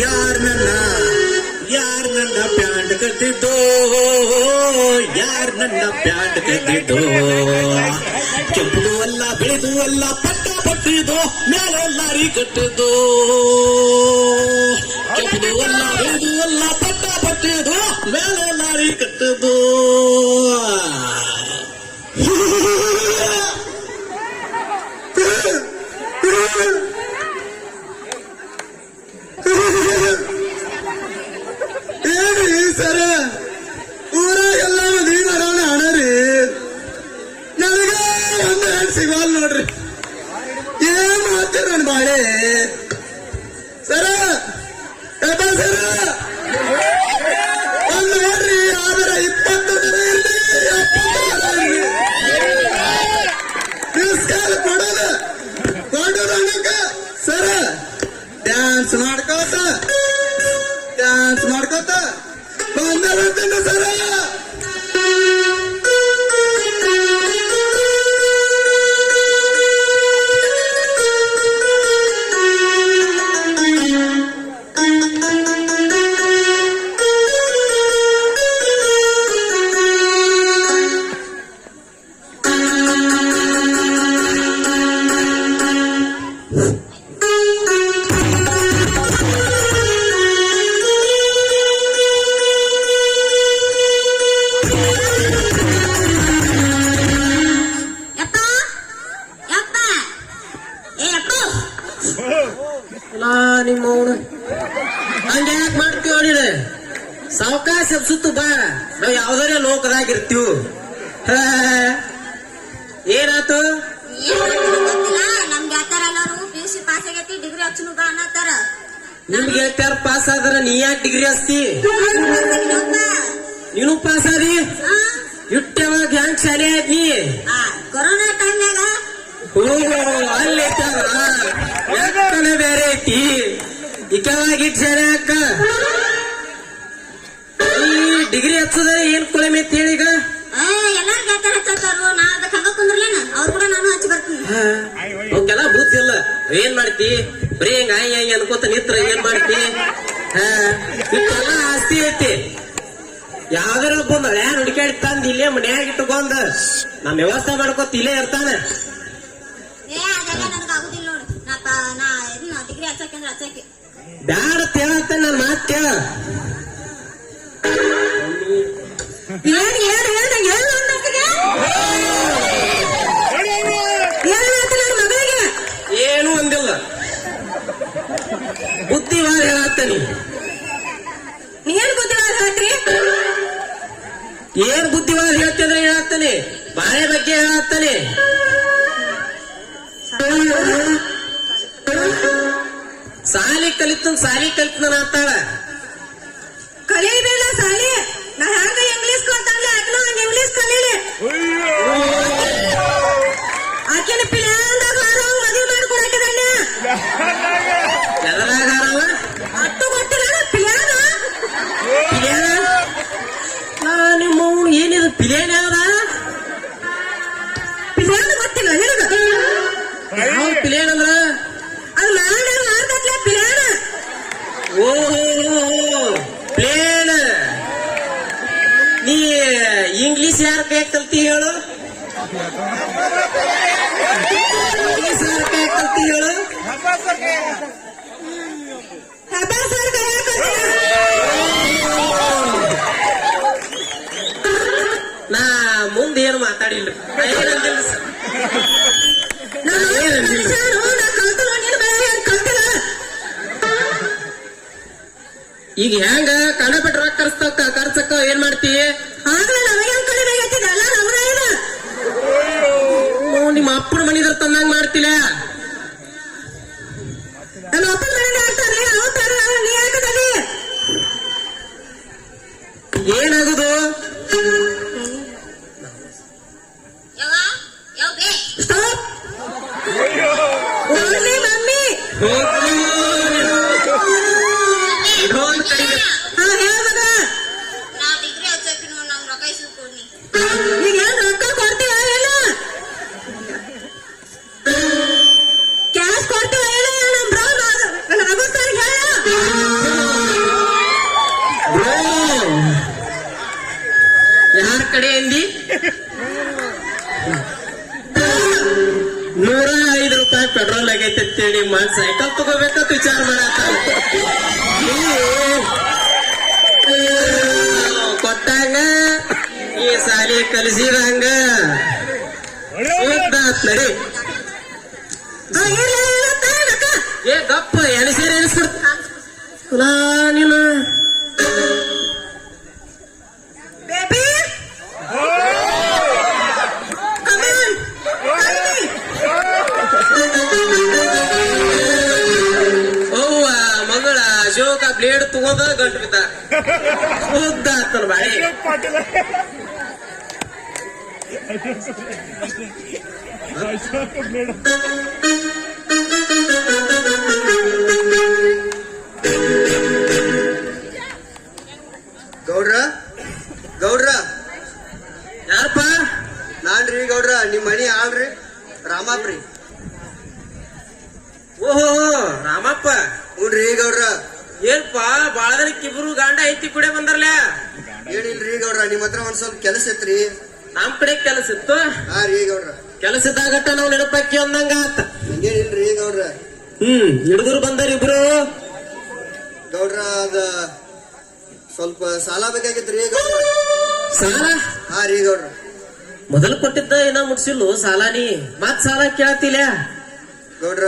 ಯಾರ್ ನನ್ನ ಪ್ಯಾಂಟ್ ಕಟ್ಟಿದ್ದೋ, ಯಾರ್ ನನ್ನ ಪ್ಯಾಂಟ್ ಕಟ್ಟಿದ್ದೋ, ಕೆಂಪುದು ಅಲ್ಲ ಬೆಳೆದು ಅಲ್ಲ ಪಟ್ಟ ಪಟ್ಟಿದ್ದೋ, ಮೇಲೆ ಲಾರಿ ಕಟ್ಟಿದ್ದೋ, ಕೆಂಪುದು ಅಲ್ಲ ಬೆಳೆದು ಅಲ್ಲ ಪಟ್ಟ ಪಟ್ಟಿದ್ದೋ, ಮೇಲೆ ಲಾರಿ ಕಟ್ಟಿದ್ದೋ. ಏನ್ರಿ ಸರ, ಊರಾಗೆಲ್ಲ ಮದ್ವಿ ಮಾಡೋಣ ಹಣರಿ, ನನಗ ಒಂದು ಹೆಣ್ಣು ಸಿಗವಲ್ ನೋಡ್ರಿ. ಏನ್ ಮಾಡ್ತೀರ ನನ್ ಬಾಳೆ ಸರ, ಸರ ಒಂದು ನೋಡ್ರಿ, ಆದ್ರೆ 20 ಜನ ಇರ್ಲಿ 70 ಜನ ಇರ್ಲಿ, ಮಿಸ್ಕಾಲ್ ಕೊಡೋದು ಅಣ್ಣಕ್ಕ ಸರ. ಡ್ಯಾನ್ಸ್ ಮಾಡ್ಕೋತ ಬಂದ ಸರ. ನಿಮ್ಮವನು ಹಂಗ ಯಾಕೆ ಮಾಡ್ತೀವ ನೀನು? ಸಾವಕಾಶ ಸುತ್ತು ಬಾ, ನಾವ್ ಯಾವ್ದಾರ ಲೋಕದಾಗಿರ್ತೀವ. ಏನಾತು? ನಿಮ್ಗೆ ಹೇಳ್ತಾರ ಪಾಸ್ ಆದ್ರ ನೀ ಯಾಕೆ ಡಿಗ್ರಿ ಹಚ್ತಿ? ನೀನು ಪಾಸ್ ಆದಿ ಇಟ್ಟವಾಗ ಹ್ಯಾಂಗ್ ಶಾಲೆ ಆಯ್ತು ನೀ? ಕೊರೋನಾ ಟೈಮ್ನಾಗ ಅಲ್ಲಿ ಬೇರೆ ಐತಿ, ಇಕ್ಕವಾಗಿಟ್ ಶಾಲೆ ಅಕ್ಕ. ಈ ಡಿಗ್ರಿ ಹಚ್ಚದ ಏನ್ ಕೊಳಮೆ ಅಂತ ಹೇಳಿ ಈಗ ಎಲ್ಲಾರು ಗೆಳತಾರ ಹಚ್ಚಾರು, ನಾ ಅದಕ್ಕೆ ಹಂಗ ಕುಂದ್ರಲೇನ, ಅವ್ರು ಕೂಡ ನಾನು ಹಚ್ಚಿ ಬರ್ತೀನಿ. ಅವಕ್ಕೆಲ್ಲ ಬುದ್ಧಿ ಇಲ್ಲ. ಏನ್ ಮಾಡ್ತಿ? ಬರೀ ಹೆಂಗ ಆಯ್ ಆಯ್ ಅನ್ಕೋತ ನಿತ್ರ ಏನ್ ಮಾಡ್ತಿ? ಇಷ್ಟೆಲ್ಲ ಆಸ್ತಿ ಐತಿ, ಯಾವ್ದಾರ ಬಂದ ಯಾರು ಹುಡುಕಾಡಿ ತಂದ್ ಇಲ್ಲೇ ಮನ್ಯಾಗ ಇಟ್ಟುಕೊಂಡ ನಮ್ ವ್ಯವಸ್ಥೆ ಮಾಡ್ಕೊತ ಇಲ್ಲೇ ಇರ್ತಾನೆ. ಅದೆಲ್ಲ ನನಗೆ ಆಗುದಿಲ್ಲ ನೋಡು, ನಾ ಡಿಗ್ರಿ ಹಚ್ಚಕ್ಕೆ ಹಚ್ಚಕ್ಕೆ ಬ್ಯಾಡ ತೇಳತ್ತ ನನ್ ಮಾತ್ ಕೇಳ. ಏನು ಅಂದಿಲ್ಲ, ಬುದ್ಧಿವಾದ ಹೇಳತ್ತನಿ. ಏನ್ ಬುದ್ಧಿವಾದ ಹೇಳ್ತೀರಿ? ಏನ್ ಬುದ್ಧಿವಾದ ಹೇಳ್ತಿದ್ರೆ ಹೇಳತ್ತಾನೆ, ಬಾಳೆ ಬಗ್ಗೆ ಹೇಳತ್ತಾನೆ. ಸಾಲಿ ಕಲಿತನ ಅಂತಾಳ. ಕಲಿಯೋದಿಲ್ಲ ಸಾಲಿ, ನಾ ಹ್ಯಾಂಗ ಇಂಗ್ಲೀಷ್ ಕಲ್ತಾಗ್ಲಿ ಆಕಿನ ಹಂಗ ಇಂಗ್ಲೀಷ್ ಕಲೀಲಿ. ಆಕಿನ ಪಿಲ್ಯಾಂದಾಗ ಹಾರವ್ ಮದುವೆ ಮಾಡ್ಕೊಡಾಕಿದಣ್ಣ. ಎದರಾಗ ಹಾರವ ಅಟ್ಟು ಗೊತ್ತಿಲ್ಲ ಪಿಲ್ಯಾನ. ನಿಮ್ಮ ಏನಿದು ಪಿಲೇನ್ ಯಾವ್ದ? ಪಿಲ್ಯಾನ ಗೊತ್ತಿಲ್ಲ ನಿನಗ? ಯಾವ ಪಿಲೇನ್ ಅಂದ್ರ? ಅದು ಮ್ಯಾಲ ಹಾರ್ದತ್ಲೆ ಪಿಲ್ಯಾನ. ಓಹೋ ಪ್ಲೇನ್. ನೀ ಇಂಗ್ಲಿಷ್ ಯಾರ ಕೈ ಕಲ್ತಿ ಹೇಳು? ಇಂಗ್ಲಿಷ್ ಯಾರ ಕೈ ಕಲ್ತಿ ಹೇಳು? ನಾ ಮುಂದೆ ಏನು ಮಾತಾಡಿಲ್ಲ, ಏನಂದಿಲ್ಲ ಸರ್. ಈಗ ಹೆಂಗ ಕನ್ನಡ ರೊಕ್ಕ ಖರ್ಚಕ್ಕ ಏನ್ ಮಾಡ್ತಿ? ನಿಮ್ಮ ಅಪ್ಪನ ಮನಿದ್ರ ತಂದಂಗ ಮಾಡ್ತಿಲ್ಲ. ನನ್ನ ಅಪ್ಪನ ಏನಾಗುದು? ಐತೆ ಅಂತೇಳಿ ಮನ್ ಸೈಕಲ್ ತಗೋಬೇಕಂತ ವಿಚಾರ ಮಾಡತ್ತ ಕೊಟ್ಟಂಗ ಈ ಸಾಲಿ ಕಲಿಸಿದಂಗ ನಡಿ ಏ ಗಪ್ಪ ಎಣಿಸಿರ ಎಣಿಸ್ಬಿಡ್ತ ನೀನು ಬೇಬಿ ಅವ್ವ ಮಗಳ ಅಶೋಕ ಬ್ಲೇಡ್ ತಗೋದ ಗಂಟು ಬಿದ್ದ ಉದ್ದ ಆತನ ಬಾಯಿ ಗೌಡ್ರ ಗೌಡ್ರ ಯಾರಪ್ಪ ನಾನ್ರಿ ಗೌಡ್ರ ನಿಮ್ ಮನಿ ಆಳ್ರಿ ರಾಮಪ್ರಿ. ಓಹೋ ರಾಮಪ್ಪ ಹ್ಞೂನ್ರಿ ಗೌಡ್ರ. ಏನ್ಪ ಬಾಳ ದಿನಕ್ಕೆ ಇಬ್ರು ಗಂಡ ಐತಿ ಕುಡೆ ಬಂದರ್ಲ ಏನಿಲ್ರಿ ಗೌಡ್ರ, ನಿಮ್ ಹತ್ರ ಒಂದ್ ಸ್ವಲ್ಪ ಕೆಲಸ ಇತ್ರಿ. ನಮ್ ಕಡೆ ಕೆಲಸ ಇತ್ತು ಹಾ ರೀ ಗೌಡ್ರ. ಕೆಲಸ ಇದ್ದಾಗಟ್ಟ ನಾವ್ ನೆನಪಾಕಿ ಅಂದಂಗ ಆತ ಹಂಗೇನಿಲ್ರಿ ಗೌಡ್ರ. ಹಿಡಿದ್ರು ಬಂದರ್ ಇಬ್ರು ಗೌಡ್ರ ಅದ ಸ್ವಲ್ಪ ಸಾಲ ಬೇಕಾಗಿತ್ರಿ ಗೌಡ್ರ. ಸಾಲ ಹಾ ರೀ ಗೌಡ್ರ. ಮೊದಲು ಕೊಟ್ಟಿದ್ದ ಏನ ಮುಟ್ಸಿಲ್ಲು ಸಾಲ ನೀ ಮತ್ ಸಾಲ ಕೇಳತಿಲ್ಲ ಗೌಡ್ರ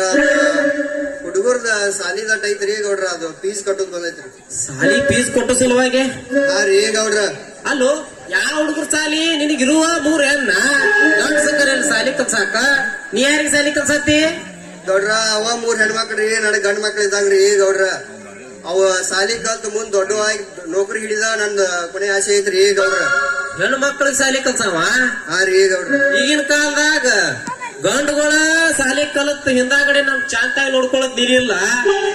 ಹುಡುಗರ್ದ ಸಾಲಿದಟ್ ಐತ್ರಿ ಗೌಡ್ರ, ಅದು ಫೀಸ್ ಕಟ್ಟೋದ್ ಬಂದೈತ್ರಿ. ಸಾಲಿ ಫೀಸ್ ಕೊಟ್ಟು ಸಲುವಾಗಿ ಹಾ ರೀ ಗೌಡ್ರ. ಅಲ್ಲೋ ಯಾವ ಹುಡುಗರು ಸಾಲಿ ನಿನಗಿರುವ 3 ಹೆಣ್ಣ ಗಂಡ ಸಂಗರಲ್ಲಿ ಸಾಲಿ ಕಲ್ಸಾಕ ನೀ ಯಾರಿಗೆ ಸಾಲಿ ಕಲ್ಸತಿ ಗೌಡ್ರ ಅವ 3 ಹೆಣ್ಮಕ್ಳ್ರಿ, ನನಗ್ ಗಂಡ್ ಮಕ್ಳು ಇದ್ದಂಗ್ರಿ ಗೌಡ್ರ. ಅವ ಸಾಲಿ ಕಲ್ತ್ ಮುಂದ್ ದೊಡ್ಡವಾಗಿ ನೌಕರಿ ಹಿಡಿದ ನಂದ ಕೊನೆ ಆಸೆ ಐತ್ರಿ ಗೌಡ್ರ. ಹೆಣ್ಣು ಮಕ್ಕಳಿಗೆ ಸಾಲಿ ಕಲ್ಸವ ಹಾ ರೀ ಗೌಡ್ರ. ಈಗಿನ ಕಾಲದಾಗ ಗಂಡುಗಳ ಸಾಲಿ ಕಲತ್ ಹಿಂದಾಗಡೆ ನಮ್ ಚಾಂತಾಗಿ ನೋಡ್ಕೊಳಕ್ ನೀರಿಲ್ಲ.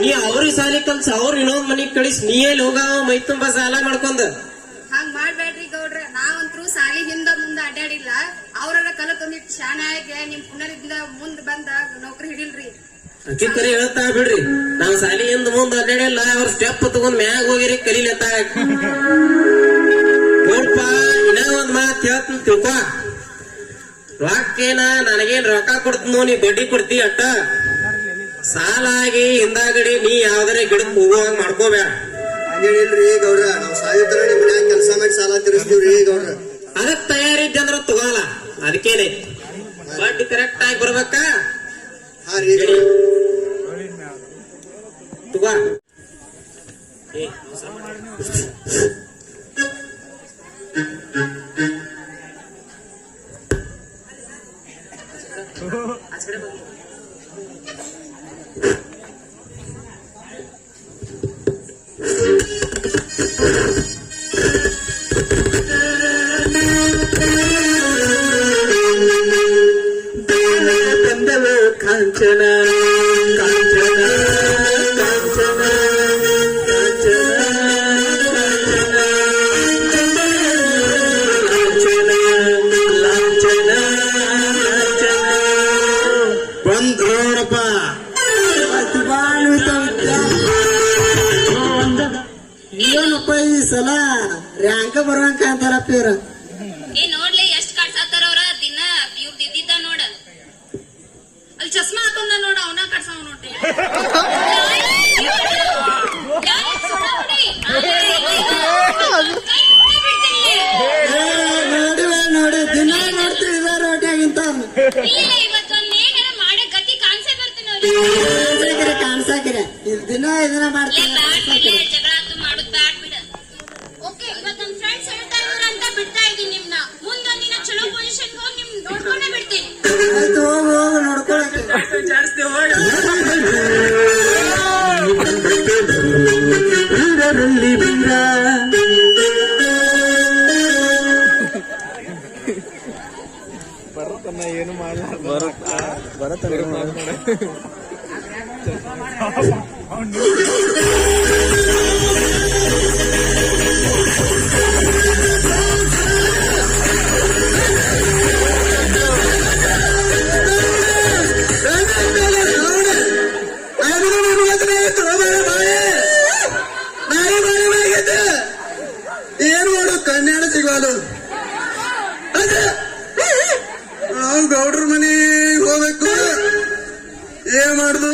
ನೀ ಅವ್ರಿಗೆ ಸಾಲಿ ಕಲ್ಸ ಅವ್ರ ಇನ್ನೊಂದ್ ಮನಿಗ್ ಕಳಿಸ್ ನೀ ಎಲ್ಲಿ ಹೋಗಾವ ಮೈ ತುಂಬಾ ಸಾಲ ಮಾಡ್ಕೊಂಡ್ ಹಂಗ್ ಮಾಡ್ಬೇಡ್ರಿ ಗೌಡ್ರ. ನಾವಂತ್ರು ಸಾಲಿ ಹಿಂದ ಮುಂದ ಅಡ್ಡಾಡಿಲ್ಲ. ಅವ್ರನ್ನ ಕಲತೊಂದಿಟ್ ಶಾಣಾಗಿ ನಿಮ್ ಪುನರಿಂದ ಮುಂದ್ ಬಂದ ನೌಕರಿ ಹಿಡಿಲ್ರಿ. ಅಕ್ಕಿ ಕರಿ ಹೇಳ್ತಾ ಬಿಡ್ರಿ, ನಾವ್ ಸಾಲಿ ಹಿಂದ್ ಮುಂದ್ ಅಡ್ಡಾಡಿಲ್ಲ. ಅವ್ರ ಸ್ಟೆಪ್ ತಗೊಂಡ್ ಮ್ಯಾಗ ಹೋಗಿರಿ ಕಲೀಲತ್ತ ನೋಡ್ಪ. ಇನ್ನ ಒಂದ್ ಮಾತ್ ಹೇಳ್ತೀನಿ ತಿಳ್ಕೊ, ರೊಕ್ಕೇನ ನನಗೇನ್ ರೊಕ್ಕ ಕೊಡ್ತೀನೋ ನೀ ಬಡ್ಡಿ ಕೊಡ್ತಿ ಅಟ್ಟ. ಸಾಲ ಆಗಿ ಹಿಂದಾಗಡಿ ನೀ ಯಾವ್ದಾರ ಗಿಡಕ್ ಹೋಗುವಾಗ ಮಾಡ್ಕೋಬೇಡ. ಹಂಗೇನಿಲ್ರಿ ಗೌಡ್ರ, ನಾವ್ ಸಾಯುತ್ತರ ನಿಮ್ ಮನ್ಯಾಗ ಕೆಲಸ ಮಾಡಿ ಸಾಲ ತೀರಿಸ್ತೀವ್ರಿ ಗೌಡ್ರ. ಅದಕ್ ತಯಾರಿದ್ದೆ ಅಂದ್ರ ತಗೋಲ್ಲ, ಅದಕ್ಕೇನೆ ಬಡ್ಡಿ ಕರೆಕ್ಟ್ ಆಗಿ ಬರ್ಬೇಕ. ಹಾ ರೀ ಗೌಡ್ರ. ತಗೋ ಕಾಂಚನ ಕಾಂಚನ ಕಾಂಚನ ಕಾಂಚನ ಲಾಂಛನ ಲಾಂಛನ ಬಂದ್ರೋಡಪ್ಪ ಏನಪ್ಪ ಈ ಸಲ ರ್ಯಾಂಕ ಬರುವಂಕ ಅಂತಾರಪ್ಪ ಇವ್ರ. ನೋಡ್ಲಿ ಎಷ್ಟ್ ಕಟ್ಸಾತಾರ ಅವ್ರ ದಿನ ಇವ್ರದ್ ಇದ್ದಿದ್ದ ನೋಡ. ಅಲ್ಲಿ ಚಸ್ಮಾ ಹಾಕೊಂಡ ನೋಡ, ಅವನ ಕಟ್ಸವ್ ನೋಡ್ರಿ. ನೋಡಿ ದಿನ ನೋಡ್ತೀವಿ ಇದ ರೋಟಿಯಾಗಿಂತ ಕಾಣ್ಸಾಕಿರ ದಿನ ಇದನ್ನ ಮಾಡ್ತೀವಿ. ಜಗಳ ಮಾಡುದ್ ಬ್ಯಾಡ್ ಬಿಡ. ಓಕೆ, ಇವತ್ ನಮ್ ಫ್ರೆಂಡ್ಸ್ ಹೇಳ್ತಾ ಇದಾರ ಅಂತ ಬಿಡ್ತಾ ಇದೀನಿ ನಿಮ್ನ. ಮುಂದೊಂದಿನ ಚಲೋ ಪೊಸಿಷನ್ ಹೋಗಿ ನಿಮ್ ನೋಡ್ಕೊಂಡೇ ಬಿಡ್ತೀನಿ. ಆಯ್ತು ಹೋಗು ಹೋಗು ನೋಡ್ಕೊಳಕ್ಕೆ. ಜಾಸ್ತಿ ಹೋಗಿ ವೀರ ಬರತನ ಏನು ಮಾಡಲ್ಲ ಬರತನ ಏನ್ ಮಾಡು ಕನ್ಯಾಣ ಸಿಗೋದು. ನಾವು ಗೌಡ್ರ ಮನೆಗೆ ಹೋಗ್ಬೇಕು, ಏನ್ ಮಾಡುದು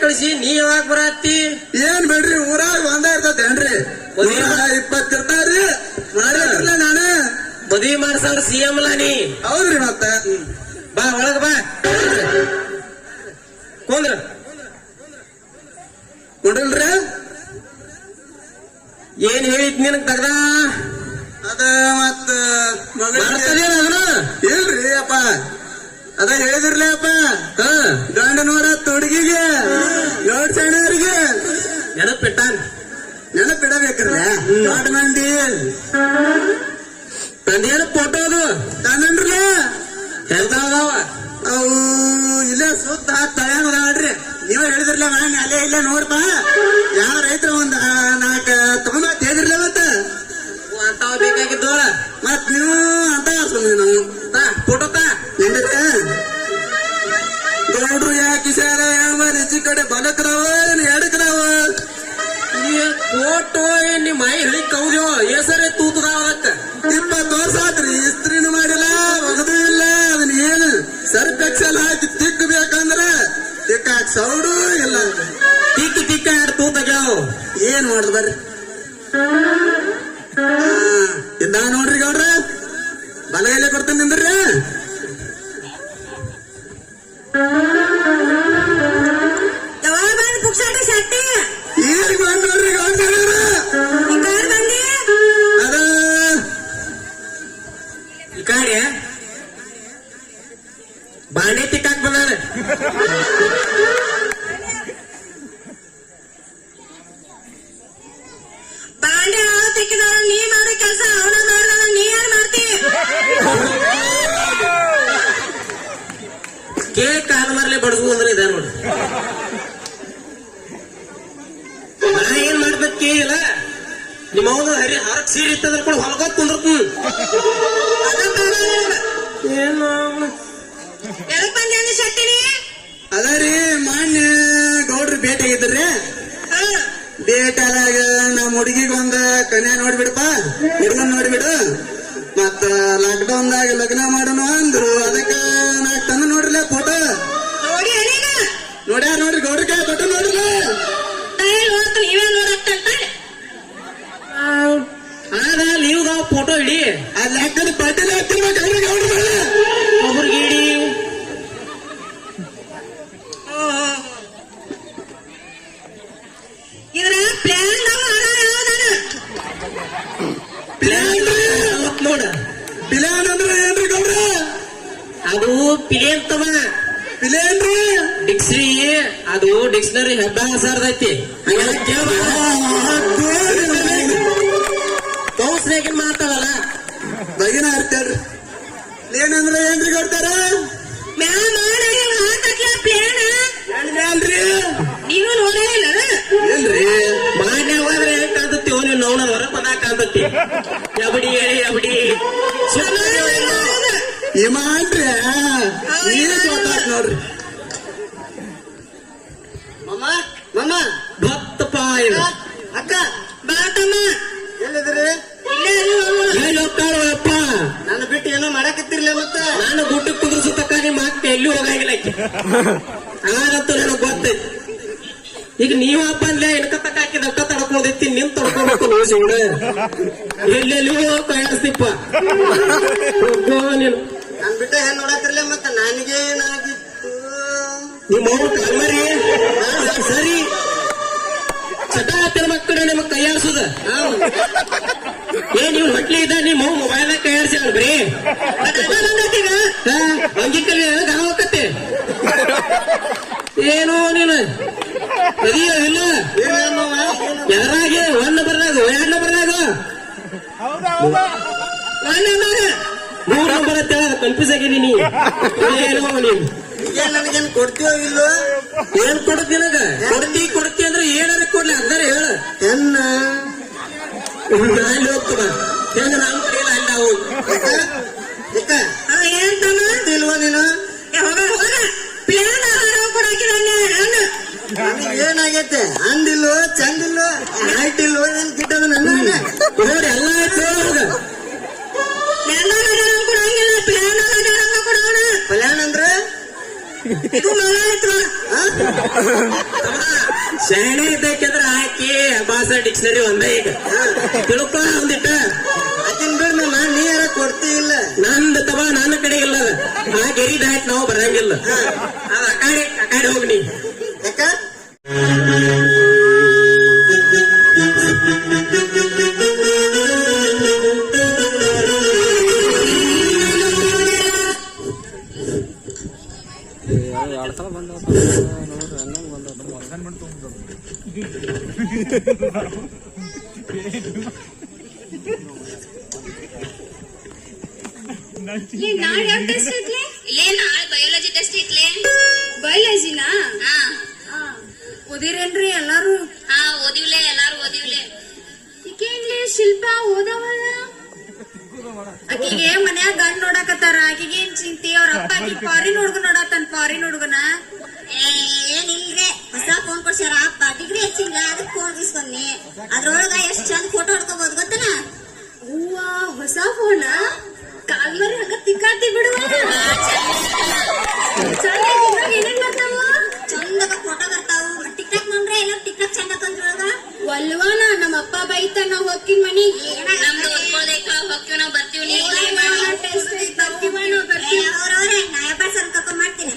ಕಳಿಸಿ ನೀ ಯಾವಾಗ ಬರತ್ತಿ? ಏನ್ ಬೇಡ್ರಿ ಊರಾಗ ಒಂದ ಇರ್ತೇನ್ರಿ 20 ಇರ್ತಾವ್ರಿ ಮಾಡಿಲ್ಲ ನಾನು ಮದ್ವಿ ಮಾಡ್ಸವ್ರ CM ಅಲ್ಲ ನೀ. ಹೌದ್ರಿ ಮತ್ತ ಬಾ ಒಳಗ ಬಾ ಕುಂದ್ರ. ಕೊಡಿಲ್ರಿ ಏನ್ ಹೇಳಿದ್ ನಿನಗ್ ತಗದ ಅದ ಮತ್ತ ಮಾಡ್ತದೇನ ಅದನ್ನ? ಇಲ್ರಿ ಅಪ್ಪ ಅದ ಹೇಳಿದ್ರಲ್ಲ ಅಪ್ಪ ಹಾ ಗಂಡ ನೋಡ ಹುಡುಗಿಗೆ ನೋಡ್ ಸಣ್ಣವ್ರಿಗೆ ನೆನಪಿಟ್ಟಾನ. ನೆನಪಿಡಬೇಕ್ರಲ್ಲ ದೊಡ್ಡ ಮಂದಿ ತಂದೇನು ಫೋಟೋ ಅದು ತಾನನ್ರಲ್ಲ ಎಂತಾವ? ಅವು ಇಲ್ಲೇ ಸುತ್ತ ತಳ್ಯಾಡ್ರಿ ನೀವೇ ಹೇಳಿದ್ರಲ್ಲ ನಾನು ಅಲ್ಲೇ ಇಲ್ಲ ನೋಡ್ಪಾ ಯಾವ ರೈತರ ಒಂದ್ 4 ತಗೊಂಡ್ ಹೇಳಿದ್ರಲ್ಲ ಅಂತಾವ ಬೇಕಾಗಿದ್ದೋಳ ಮತ್ ನೀವು ಅಂತ ಸುಮ್ಮನೆ ನಾವು ಫೋಟೋ ತಾ ಏನ್ರಿ ಗೌಡ್ರು ಯಾಕೆ ಶಾರ ಯಾವ ಹೆಚ್ಚಿ ಕಡೆ ಬಲಕ್ರಾವ ಎಡಕ್ರಾವ ಫೋಟೋ ನಿಮ್ಮ ಮೈ ಹಿಡಿ ಕೌದ್ಯೋ ಹೆಸರೇ ತೂತದಾವ ಅದಕ್ಕ 20 ವರ್ಷ ಆತ್ರಿ ಇಸ್ತ್ರಿನೂ ಮಾಡಿಲ್ಲ ಒಗದು ಇಲ್ಲ ಅದನ್ನ ಏನು ಸರ್ಪೆಕ್ಸಲ್ ಹಾಕಿ ತಿಕ್ಕಬೇಕಂದ್ರ ತಿಕ್ಕಾಕ್ ಸೌಡು ಇಲ್ಲ ತಿಕ್ಕ 2 ತೂತಾಗ್ಯಾವ. ಏನ್ ಮಾಡುದು ಬರ್ರಿ ಇದ್ದ ನೋಡ್ರಿ ಗೌಡ್ರ ಬಲಗೈಲೆ ಕೊಡ್ತೇನೆ ನಿಂದ್ರಿ ಈಗ ಬಂದ್ ನೋಡ್ರಿ ಗೌಡ್ರ ಅದ ಈ ಕಾಡಿ ಬಾಂಡೆ ತಿಕ್ಕಾಕ್ ಬಂದಾನ. ಬಾಂಡೆ ಅವನು ತೆಕ್ಕಿದವ ನೀ ಮಾಡೋ ಕೆಲಸ ಅವನ ಮಾಡ್ದವ ನೀ ಯಾರು ಮಾಡ್ತಿ? ಕೇಕ್ ಕಾಲ ಮರಲೆ ಬಡಸು ಅಂದ್ರೆ ಇದೆ ನೋಡಿ. ನಾ ಏನ್ ಮಾಡ್ಬೇಕು ಕೇಳಿಲ್ಲ. ನಿಮ್ಮ ಅವನು ಹೊರಗ್ ಸೀರೆ ಇತ್ತಂದ್ರೆ ಕೂಡ ಹೊಲಗೋತ್ ಕುಂದ್ರತು. ಏನು ಎದಕ್ ಬಂದಿ ಅಂದಿ ಶೆಟ್ಟಿನಿ? ಅದ ರೀ ಮಾನ್ಯ ಗೌಡ್ರು ಭೇಟಿಯಾಗಿದ್ರಿ ಭೇಟಿ ಆದಾಗ ನಮ್ಮ ಹುಡುಗಿಗೊಂದ ಕನ್ಯಾ ನೋಡ್ಬಿಡಪ್ಪ ಹುಡುಗನ್ ನೋಡ್ಬಿಡು ಮತ್ತ ಲಾಕ್ಡೌನ್ ದಾಗ ಲಗ್ನ ಮಾಡೋಣ ಅಂದ್ರು ಅದಕ್ಕ 4 ತಂದು ನೋಡ್ರಲ್ಲ ಫೋಟೋ ನೋಡಿ ಏನೀಗ? ನೋಡ್ಯಾರ ನೋಡ್ರಿ ಗೌಡ್ರ ಕೈ ಫೋಟೋ ನೋಡ್ರಲ್ಲ ತಾಯಿ ನೋಡ್ತ ನೀವೇ ನೋಡತ್ತಂತ ಆದ ಲೀವ್ದಾವ ಫೋಟೋ ಇಡಿ ಆ ಲೆಕ್ಕದ ಪಟ್ಟಿನ ಹತ್ತಿರ್ಬೇಕಲ್ರಿ ಗೌಡ್ರ ಒಬ್ರಿಗೆ ಇಡಿ. ಇದ್ರ ಪ್ಲಾನ್ ನೋಡ ಪಿಲಾನ್ ಅಂದ್ರೆ ಏನ್ರಿ ಗೌಡ್ರ ಅದು ಪಿಲೆ ಅಂತವ ಪಿಲೇನ್ರಿ ಡಿಕ್ಸ್ರಿ ಅದು ಡಿಕ್ಷನರಿ ಹೆಬ್ಬಾಸರ್ದೈತಿ ಹಂಗೆಲ್ಲ ಕೌನ್ಸ್ನಾಗಿನ್ ಮಾತಾಡಲ್ಲ. ಬಗಿನ ಅರ್ತಾರ್ರಿ ಏನಂದ್ರೆ ಏನ್ರಿ ಗೌಡ್ತಾರ ಮ್ಯಾಲ ಮಾಡಿ ಹಾಕತ್ಲ ಪ್ಲಾನ್ ಮ್ಯಾಲ್ರಿ ನೀನು ನೋಡೇ ಇಲ್ಲ ಏನ್ರಿ ಮಾನ್ಯ ಹೋದ್ರೆ ಹೆಂಗ್ ಕಾಣ್ತತಿ ನೀವು ನೋಡ ಹೊರ ಬಂದಾಗ ಕಾಣ್ತತಿ. ಎಬಡಿ ಹೇಳಿ ಎಬಡಿ ಇಮಾನ್ರಿ ನೀರ್ ಗೊತ್ತಾತ್ ನೋಡ್ರಿ ಮಮ್ಮ ಮಮ್ಮ ಭಕ್ತಪ್ಪ ಇದು ಅಕ್ಕ ಬಾತಮ್ಮ ಎಲ್ಲಿದ್ರಿ ಹೇಳಿ ಹೋಗ್ತಾಳಪ್ಪ. ನಾನು ಬಿಟ್ಟು ಏನೋ ಮಾಡಕತ್ತಿರ್ಲಿ ಮತ್ತ ನಾನು ಗುಡ್ಡಕ್ಕೆ ಕುದುರಿಸತಕ್ಕ ನಿಮ್ಮ ಅಕ್ಕ ಎಲ್ಲೂ ಹೋಗಂಗಿಲ್ಲ ಆಕಿ. ಆಗಂತೂ ನನಗೆ ಗೊತ್ತೈತಿ. ಈಗ ನೀವಪ್ಪ ಅಲ್ಲೇ ಎನ್ಕತ್ತಕ್ಕ ಹಾಕಿದ ಅಕ್ಕ ತಡ್ಕೊಂಡೈತಿ ನಿನ್ ತಡ್ಕೊಬೇಕು ನೀವು ಸುಮ್ಮನೆ ಎಲ್ಲೆಲ್ಲೂ ಕಯಾಸ್ತಿಪ್ಪ ನೀನು ನಾನ್ ಬಿಟ್ಟು ಹೆಣ್ ನೋಡತ್ತಿರ್ಲಿ ಮತ್ತ ನನಗೆ ಏನಾಗಿತ್ತು ನಿಮ್ಮ ಅವ್ರು ಕಲ್ಮರಿ ಸರಿ ಚಟ ಹತ್ತಿರ ಮಕ್ಕಳು ನಿಮಗ್ ಕೈಯಾಡ್ಸುದ ನೀವು ಹೊಟ್ಲಿ ಇದ್ದ ನಿಮ್ಮ ಮೊಬೈಲ್ನಾಗ ಕೈಯಾಡ್ಸಿ ಬರೀ ಅಂಗಿ ಕಲಿ ಗಾವಕತ್ತೆ ಏನೋ ನೀನು ಅದಿಯ ಇಲ್ಲ ಯಾರಾಗೆ 1 ನಂಬರ್ನಾಗ 2 ನಂಬರ್ನಾಗ 1 ನಂಬರ್ 3 ನಂಬರ್ ಅಂತ ಕನ್ಫ್ಯೂಸ್ ಆಗಿನಿ ನೀ ಏನೋ ನೀನು ಏನ್ ನನಗೇನ್ ಕೊಡ್ತೀವೋ ಇಲ್ಲೋ ಏನ್ ಕೊಡ್ತಿ ನನಗ ಕೊಡ್ತಿ ಅಂದ್ರೆ ಏನಾರ ಕೊಡ್ಲಿ ಅಂದಾರ ಹೇಳ ಹೆಣ್ಣ ಅಲ್ಲಿ ಹೋಗ್ತದ ಹೆಂಗ ನಮ್ಮ ಕಡೆಯಲ್ಲ ಅಲ್ಲ ಅವು ಏನ್ ತಮ್ಮ ಇಲ್ವಾ ನೀನು ಪ್ಲಾನ್ ನನಗೆ ಏನಾಗೈತೆ ಅಂದಿಲ್ವೋ ಚಂದಿಲ್ವೋ ಹೈಟ್ ಇಲ್ವೋ ಏನ್ ಕಿಟ್ಟದ ನನ್ನ ನೋಡಿ ಎಲ್ಲ ಕೊಡಂಗಿಲ್ಲ ಪ್ಲಾನ್ ಕಲ್ಯಾಣ ಅಂದ್ರೆ ಇದು ಮಳ ಐತ್ಲ ಶಾಣೆ ಇದ್ದಕ್ಕಿಂದ್ರ ಹಾಕಿ ಭಾಷಾ ಡಿಕ್ಷನರಿ ಒಂದೇ ಈಗ ತಿಳ್ಕೊ ಒಂದಿಟ್ಟ ಅಕಿನ್ ಬಿಡ್ ನಾನು ನೀ ಯಾರ ಕೊಡ್ತಿ ಇಲ್ಲ ನಂದು ತಬಾ ನನ್ನ ಕಡೆ ಇಲ್ಲ ಅದ. ಆ ಗೆರಿ ದಾಟ್ ನಾವು ಬರಂಗಿಲ್ಲ ಅದ ಆ ಕಡೆ ಹೋಗಿ ನೀ ಯಾಕ ಎರಡ್ ಸಲ ಬಂದ ನೋಡ್ರಿ ಹಂಗ ಬಂದ ನಾಳೆ ಯಾವ ಟೆಸ್ಟ್ ಐತ್ಲೆ? ನಾಳೆ ಬಯಾಲಜಿ ಟೆಸ್ಟ್ ಐತ್ಲೆ. ಬಯಾಲಜಿನಾ? ಓದಿರೇನ್ರಿ ಎಲ್ಲಾರು? ಓದಿವ್ಲೆ, ಎಲ್ಲಾರು ಓದಿವ್ಲೆ. ಈಗೇನ್ಲಿ ಶಿಲ್ಪ ಓದವಲ್ಲ? ಆಕಿಗೆ ಮನ್ಯಾಗ ಗಂಡ್ ನೋಡಕತ್ತಾರ, ಆಕಿಗೆ ಏನ್ ಚಿಂತೆ? ಅವ್ರ ಅಪ್ಪ ಆಕಿ ಫಾರಿನ್ ಹುಡುಗ ನೋಡತ್ತಾನ, ಫಾರಿನ್ ಹುಡುಗನ. ಏನಿಲ್ರಿ, ಹೊಸ ಫೋನ್ ಕೊಡ್ಸ್ಯಾರ ಅಪ್ಪ, ಡಿಗ್ರಿ ಹೆಚ್ಚಿಲ್ಲ ಅದಕ್ಕೆ ಫೋನ್ ಇಸ್ಕೊಂಡಿ. ಅದ್ರೊಳಗ ಎಷ್ಟ್ ಚಂದ ಫೋಟೋ ಹೊಡ್ಕೋಬಹುದು ಗೊತ್ತನ? ಹೂವ, ಹೊಸ ಫೋನ ಕಾಲ್ಮರಿ ಹಂಗ ತಿಕ್ಕಾಡ್ತಿ ಬಿಡುವ. ಏನೇನ್ ಬರ್ತಾವ? ಚಂದಾಗ ಫೋಟೋ ಬರ್ತಾವ. ಟಿಕ್ಟಾಕ್ ನೋಡ್ರೆ ಎಲ್ಲ ಟಿಕ್ಟಾಕ್ ಚಂದ ತಂದ್ರೊಳಗ ಒಲ್ವಾನ. ನಮ್ಮ ಅಪ್ಪ ಬೈತ ನಾವ್ ಹೋಗ್ತೀವಿ ಮನಿಗೆ. ನಮ್ದು ಓದ್ಕೊಳ್ದೇಕ ಹೋಗ್ತೀವಿ, ನಾವ್ ಬರ್ತೀವಿ. ಅವ್ರವ್ರೆ ನಾ ಎಬ್ಬ ಸರ್ ಕರ್ಕೊಂಡ್ ಮಾಡ್ತೀನಿ.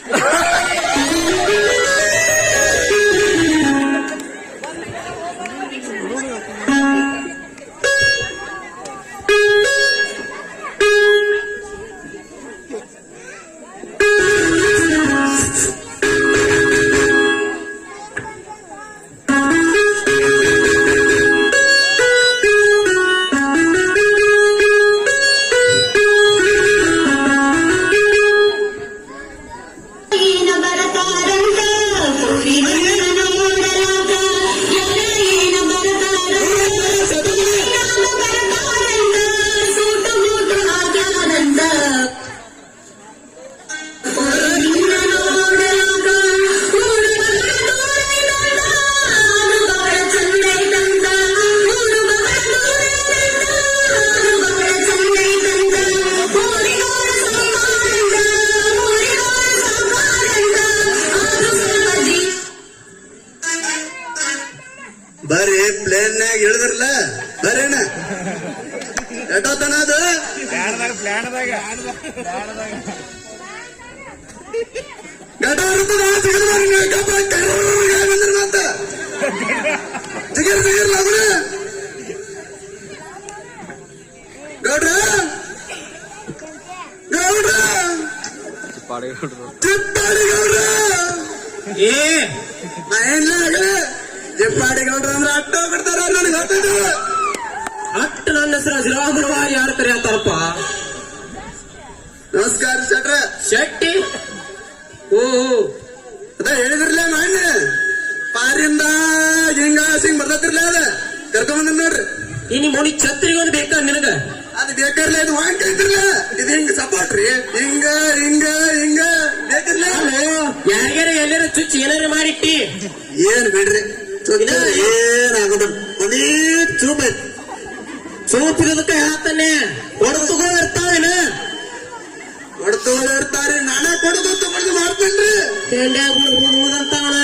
ಬರ್ರಿ ಪ್ಲೇನ್ನಾಗ ಇಳಿದ್ರಲ್ಲ ಬರ್ರೇನ ಎಟ್ಟೋತನ ಅದು ಗಡ ಇರ್ತದ ಮತ್ತ ಜಿಗಿರ್ ಲಗುನ ಗೌಡ್ರ ಗೌಡ್ರ ಚಿಪ್ಪಾಡಿ ಚಿಪ್ಪಾಡಿ ಗೌಡ್ರ ಏ ನಾ ಏನ್ಲ ಚಿಪ್ಪಾಡಿ ಗೌಡ್ರ ಅಂದ್ರೆ ಅಟ್ಟ ಬಿಡ್ತಾರ ನನಗೆ ಗೊತ್ತಿದ್ದು ಅಟ್ಟು ನನ್ನ ಹೆಸರು ಶ್ರೀರಾಮುಲವ ಯಾರು ಕರೆಯತ್ತಾರಪ್ಪ? ನಮಸ್ಕಾರ ಶೆಟ್ರ ಶೆಟ್ಟಿ. ಓ ಅದ ಹೇಳಿದ್ರಲ್ಲ ಮಾನ್ಯ ಪಾರಿಂದ ಹಿಂಗ ಸಿಂಗ್ ಬರ್ತತಿರ್ಲ ಅದ ಕರ್ಕೊಂಡ್ ನೋಡ್ರಿ ಈ ನಿಮ್ಮ ಮೋನಿ ಛತ್ರಿಗೆ ಒಂದು ಬೇಕಾ ನಿನಗ? ಅದು ಬೇಕಾರ್ಲ ಇದು ವಾಂಕ್ ಐತಿರ್ಲ ಇದು ಹಿಂಗ ಸಪೋರ್ಟ್ ರೀ ಹಿಂಗ ಹಿಂಗ ಹಿಂಗ ಬೇಕಿರ್ಲ ಯಾರ್ಯಾರ ಎಲ್ಲಾರ ಚುಚ್ಚಿ ಏನಾರ ಮಾಡಿಟ್ಟಿ ಏನ್ ಬಿಡ್ರಿ ಏನಾಗುದು ಒಂದೇ ಚೂಪ್ ಐತಿ ಸೋಪಿರೋದಕ್ಕೆ ಹೇಳ್ತಾನೆ ಹೊಡೆದು ಇರ್ತಾವೇನ ಹೊಡ್ತು ಇರ್ತಾರ ನಾನಾ ಕೊಡುದು ತಗೊಂಡು ಮಾಡ್ತೇನ್ರಿ ಅಂತಾವಣ.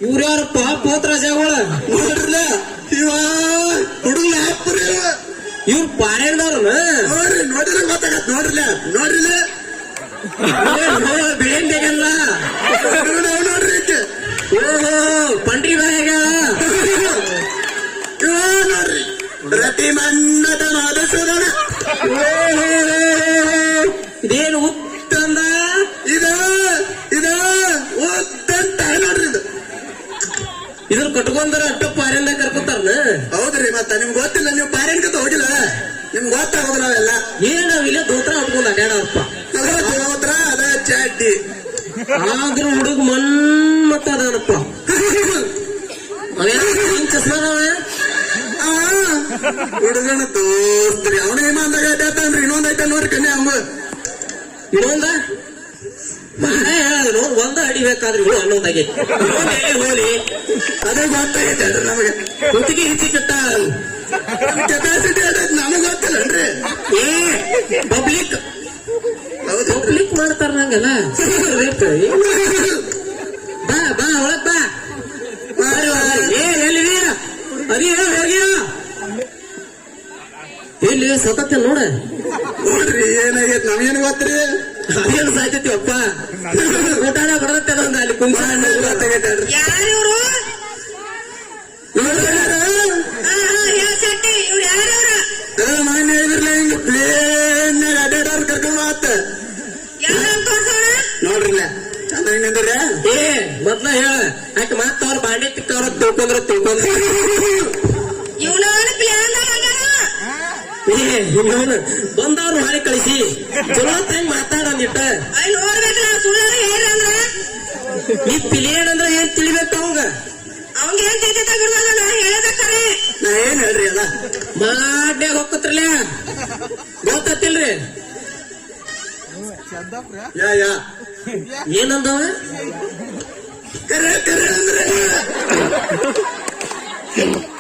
ಇವ್ರ್ಯಾರಪ್ಪ ಪೋತ್ರಾಜಗಳ ನೋಡ್ರಲ್ಲ ಇವ ಹುಡುಗ ಹಾಕ್ರಿ ಇವ್ರು ಪಾರೇಣ್ದವ್ರನ ನೋಡ್ರಿ ನೋಡಿದ್ರೆ ಗೊತ್ತಾಗತ್ ನೋಡ್ರಲ್ಲ ನೋಡ್ರಿಲ್ಲ ಬೆಳೆಯಲ್ಲ. ನೋಡ್ರಿ ಈಕೆ. ಓಹೋ ಪಂಡ್ರಿ ಬಾಯಾಗ ಇವ ನೋಡ್ರಿ ಪ್ರತಿ ಮನ್ನದ ಮಧುಸೂದನ ಇದೇನು ಉತ್ತಂದ ಇದ ಇದ ಓದಂತ ನೋಡ್ರಿ ಇದು ಇದನ್ನ ಕಟ್ಕೊಂಡ್ರ ಅಟ್ಟು ಪಾರಿಂದ ಕರ್ಕೊತಾರನ? ಹೌದ್ರಿ ಮತ್ತ ನಿಮ್ಗೆ ಗೊತ್ತಿಲ್ಲ ನೀವು ಪಾರೇನ್ಕಂತ ಹೋಗಿಲ್ಲ ನಿಮ್ಗೆ ಗೊತ್ತಾಗೋದು ನಾವೆಲ್ಲ ಏನ್ ನಾವಿಲ್ಲ ದೋತ್ರ ಉಟ್ಕೊಂಡ್ ಅಡ್ಯಾಡಪ್ಪ ಹೋದ್ರ ಅದ ಚಾಟಿ ಆದ್ರೂ ಹುಡುಗ ಮನ್ಮತ್ತ ಅದಾನಪ್ಪ. ಅವೇನ್ ಚಸ್ಮಾದವ ಹುಡುಗನ ತೋಸ್ತ್ರಿ ಅವನ ಇಮಾನ್ದಾಗ ಅಡ್ಡಾಡ್ತಾನ್ರಿ ಇನ್ನೊಂದ್ ಐತ ನೋಡ್ರಿ ಕನ್ಯಾ ಅಮ್ಮ ಇನ್ನೊಂದ ಹೇಳೋದು ಒಂದ ಅಡಿಬೇಕಾದ್ರೆ ಇವು ಅನ್ನೋದಾಗೈತಿ. ಹೋಲಿ ಅದೇ ಗೊತ್ತಾಗೈತೆ ನಮಗೆ ಕುತ್ತಿಗೆ ಹೆಚ್ಚಿಟ್ಟ ಕೆಪಾಸಿಟಿ ಅದ ನಮಗ್ ಗೊತ್ತಿಲ್ಲನ್ರಿ ಏ ಪಬ್ಲಿಕ್ ಕ್ಲಿಕ್ ಮಾಡ್ತಾರ ನಂಗಲ್ಲ ಬಾ ಬಾ ಒಳಗ್ ಬಾ ಎಲ್ಲಿ ಅರಿ ಎಲ್ಲಿ ಸತತ್ತೆ ನೋಡ ನೋಡ್ರಿ ಏನಾಗೈತ್ ನಮ್ಗೇನ್ ಗೊತ್ತ್ರಿ ಅದೇನು ಸಾಯ್ತೈತಿ ಅಪ್ಪ ಊಟಾನ ಬಡದತ್ತೆ ನಂದು ಅಲ್ಲಿ ಕುಂಸ ಗೊತ್ತಾಗೈತಲ್ರಿ ಯಾರಿವ್ರು ಮಾನ್ಯ ಹೇಳಿದ್ರಲ್ಲ ಹಿಂಗ ಪ್ಲೇನ್ ಅಡ್ಡಾಡೋರ್ ಕರ್ಕೊಂಡ್ ಮಾತ ನೋಡ್ರಿಲ್ಲ ಚೆನ್ನಾಗಿ ನಿಂದ್ರಿ ಏ ಮೊದ್ಲ ಹೇಳ ಆಕೆ ಮತ್ತ ಅವ್ರ ಬಾಂಡೆ ತಿಕ್ಕವ್ರ ತಿಳ್ಕೊಂಡ್ರ ಇನ್ನವನು ಬಂದವ್ರು ಮಾಡಿ ಕಳಿಸಿ ಚಲೋ ತಂಗ್ ಮಾತಾಡಂದಿಟ್ಟ ನೀ ಪಿಲಿಯನ್ ಅಂದ್ರ ಏನ್ ತಿಳಿಬೇಕು ಅವಂಗ ನಾ ಏನ್ ಹೇಳ್ರಿ ಅದ ಮಾಡ್ಯಾಗ ಹೋಗತ್ರಲ್ಲ ಗೊತ್ತಿಲ್ರಿ ಯಾ ಏನಂದವ ಕರೆ ಕರೆ ಅಂದ್ರೆ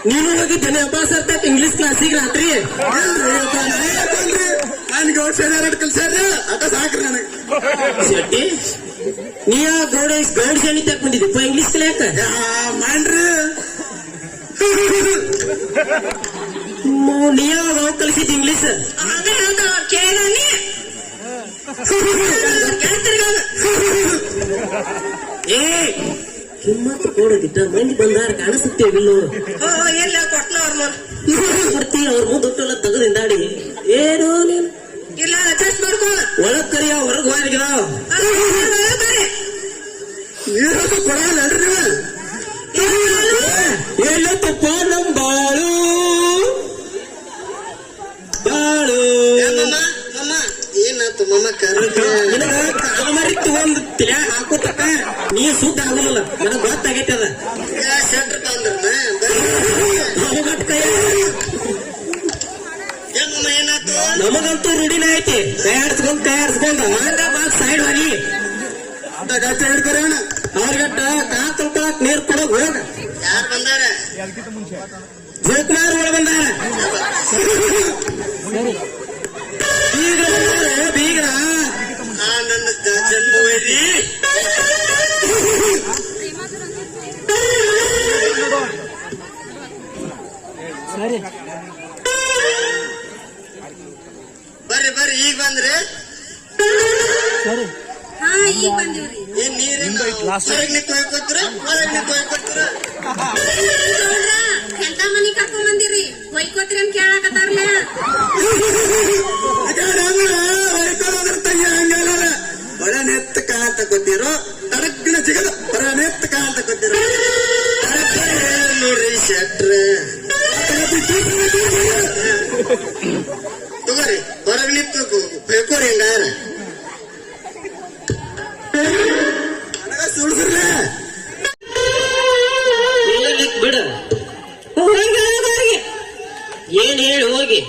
ನೀನು ಹೋಗಿದ್ದೇನೆ ಅಬ್ಬಾಸ್ ಅರ್ಥ ಇಂಗ್ಲಿಷ್ ಕ್ಲಾಸಿಗೆ ರಾತ್ರಿ ನನ್ ಗೌಡ್ ಸೇನಾರ್ ಕಲ್ಸ್ಯಾರ ಅಟ ಸಾಕ್ರಿ ನನಗೆ ಶೆಟ್ಟಿ ನೀ ಗೌಡ ಗೌಡ್ ಶನಿ ತಕ್ ಬಂದಿದ್ದಪ್ಪ ಇಂಗ್ಲಿಷ್ ಕಲಿಯಾಕ ಮಾಡ್ರಿ ನೀ ಯಾವಾಗ ಕಲಿಸಿದ್ ಇಂಗ್ಲಿಷ್ ಏ ಕಿಮ್ಮತ್ತು ಕೊಡೋದಿಟ್ಟ ಮಂದಿ ಬಂದಾರ ಕಾಣಿಸುತ್ತೇವಿಲ್ಲೋ ಕೊಡ್ತಿ ಅವ್ರ ಮುಂದೊಟ್ಟೆಲ್ಲ ತೆಗೆದಿಂದಾಡಿ ಏನೋ ನೀನು ಇಲ್ಲ ಅಡ್ಜಸ್ಟ್ ಮಾಡ್ಕೋ ಒಳಗ್ ಕರಿಯ ಹೊರಗ್ ಹೋಗಿದಾವ ನೀರು ಕೊಡಲ್ರಿ ಎಲ್ಲತ್ತಪ್ಪ ನಮ್ ಬಾಳು ಬಾಳು ಏನಾಯ್ತು ಮಮ್ಮ ನಿನಗ ಕಾಲ ಮರಿ ತಗೊಂಡ್ ತಿಳ್ಯಾ ಹಾಕೋತಕ್ಕ ನೀ ಸುದ್ದ ಆಗುದಿಲ್ಲ ನನಗ್ ಗೊತ್ತಾಗೈತೆ ಅದ ಶೆಟ್ರ್ ತಂದ್ರ ಕೈ ಏನಮ್ಮ ಏನಾಯ್ತು ನಮಗಂತೂ ರೂಢಿನ ಐತಿ ಕೈ ಆಡ್ಸ್ಕೊಂಡ್ ಹಂಗ ಮಾತ್ ಸೈಡ್ ಹೋಗಿ ಹಿಡ್ಕರ ಅವ್ರಿಗಟ್ಟ ಕಾ ತೊಳ್ಕೊಳಕ್ ನೀರ್ ಕೊಡೋಕ್ ಹೋಗ ಯಾರು ಬಂದಾರ ಜಯಕುಮಾರ್ ಒಳ ಬಂದಾರ ಬೀಗ ನನ್ನ ಜನ್ಮ ಹೋಯ್ರಿ ಬರ್ರಿ ಬರ್ರಿ ಈಗ ಬಂದ್ರಿ ಹಾ ಈಗ ಬಂದಿವ್ರಿ ಏನ್ ನೀರೇನು ಹೊರಗ್ ನಿಂತು ಹೋಗ್ಕೊತ್ರ ಒಳಗ್ ನಿಂತು ಹೋಗ್ಕೊತ್ರ ಎಂತ ಮನಿ ಕರ್ಕೊಂಡ್ ಬಂದಿರಿ ಹೊಯ್ಕೋತ್ರಿ ಅಂತ ಕೇಳಾಕತ್ತಾರ್ಲ ಹೊರ ನೆತ್ತ ಕಾಂತ ಗೊತ್ತಿರೋ ತಡಗ್ಗಿನ ಸಿಗದ ಹೊರ ನೆತ್ತ ಕಾಂತ ಗೊತ್ತಿರೋ ನೋಡ್ರಿ ಶೆಟ್ರ ತಗೋರಿ ಹೊರಗ್ ನಿಂತು ಬೇಕೋರಿ ಹಂಗಾರ ನನಗ ಸುಳ್ಸ್ರಲ್ಲ ಬಿಡ ಏನ್ ಹೇಳಿ ಹೋಗಿ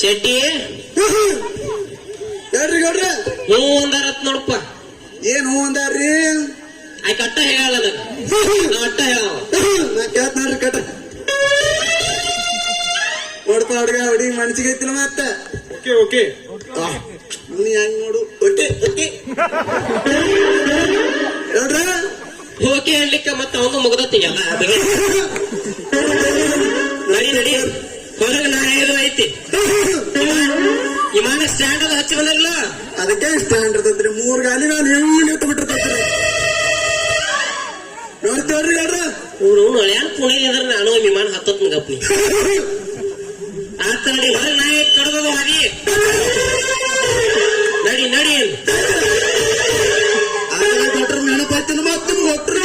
ಶೆಟ್ಟಿ ಹೇಳ್ರಿ ಗೌಡ್ರ ಹೂ ಒಂದಾರತ್ ನೋಡಪ್ಪ ಏನ್ ಹೂ ಅಂದಾರ್ರಿ ಆಯ್ಕೆ ಅಟ್ಟ ಹೇಳ ನಾ ಅಟ್ಟ ಹೇಳ ನಾ ಕೇಳ್ತ ನೋಡ್ರಿ ಕಟ್ಟ ಹೊಡ್ತ ಹುಡ್ಗ ಹುಡುಗಿ ಮನ್ಸಿಗೆ ಐತಿಲ್ಲ ಮತ್ತ ಓಕೆ ನೀ ಹೆಂಗ್ ನೋಡು ಒಟ್ಟೆ ಒಟ್ಟೆ ಗೌಡ್ರ ಓಕೆ ಅನ್ಲಿಕ್ಕ ಮತ್ತ ಅವನು ಮುಗ್ದತ್ತಿಗಲ್ಲ ನಡಿ ನಡಿ ಹೊರಗೆ ನಾ ಹೇಳು ಐತಿ ವಿಮಾನ ಸ್ಟ್ಯಾಂಡ್ ಅದು ಹಚ್ಚಿ ಬಂದಿರಲ್ಲ ಅದಕ್ಕೆ ಸ್ಟ್ಯಾಂಡ್ ಇರ್ತೈತ್ರಿ 3 ಗಾಲಿ ನಾನು ಹೆಂಗ್ ನಿಂತು ಬಿಟ್ಟಿರ್ತೈತ್ರಿ ನೋಡ್ತೇವ್ರಿ ಗೌಡ್ರ ಇವ್ರು ನಳ್ಯಾನ್ ಪುಣೆ ಅಂದ್ರೆ ನಾನು ವಿಮಾನ ಹತ್ತತ್ ಗಪ್ನಿ ಆತ ನಡಿ ಹೊರಗೆ ನಾ ಕಡ್ಬೋದು ಹಾಗೆ ನಡಿ ನಡಿ ಕೊಟ್ರ ನೆನಪಾಯ್ತನ ಮತ್ತೆ ಕೊಟ್ರಿ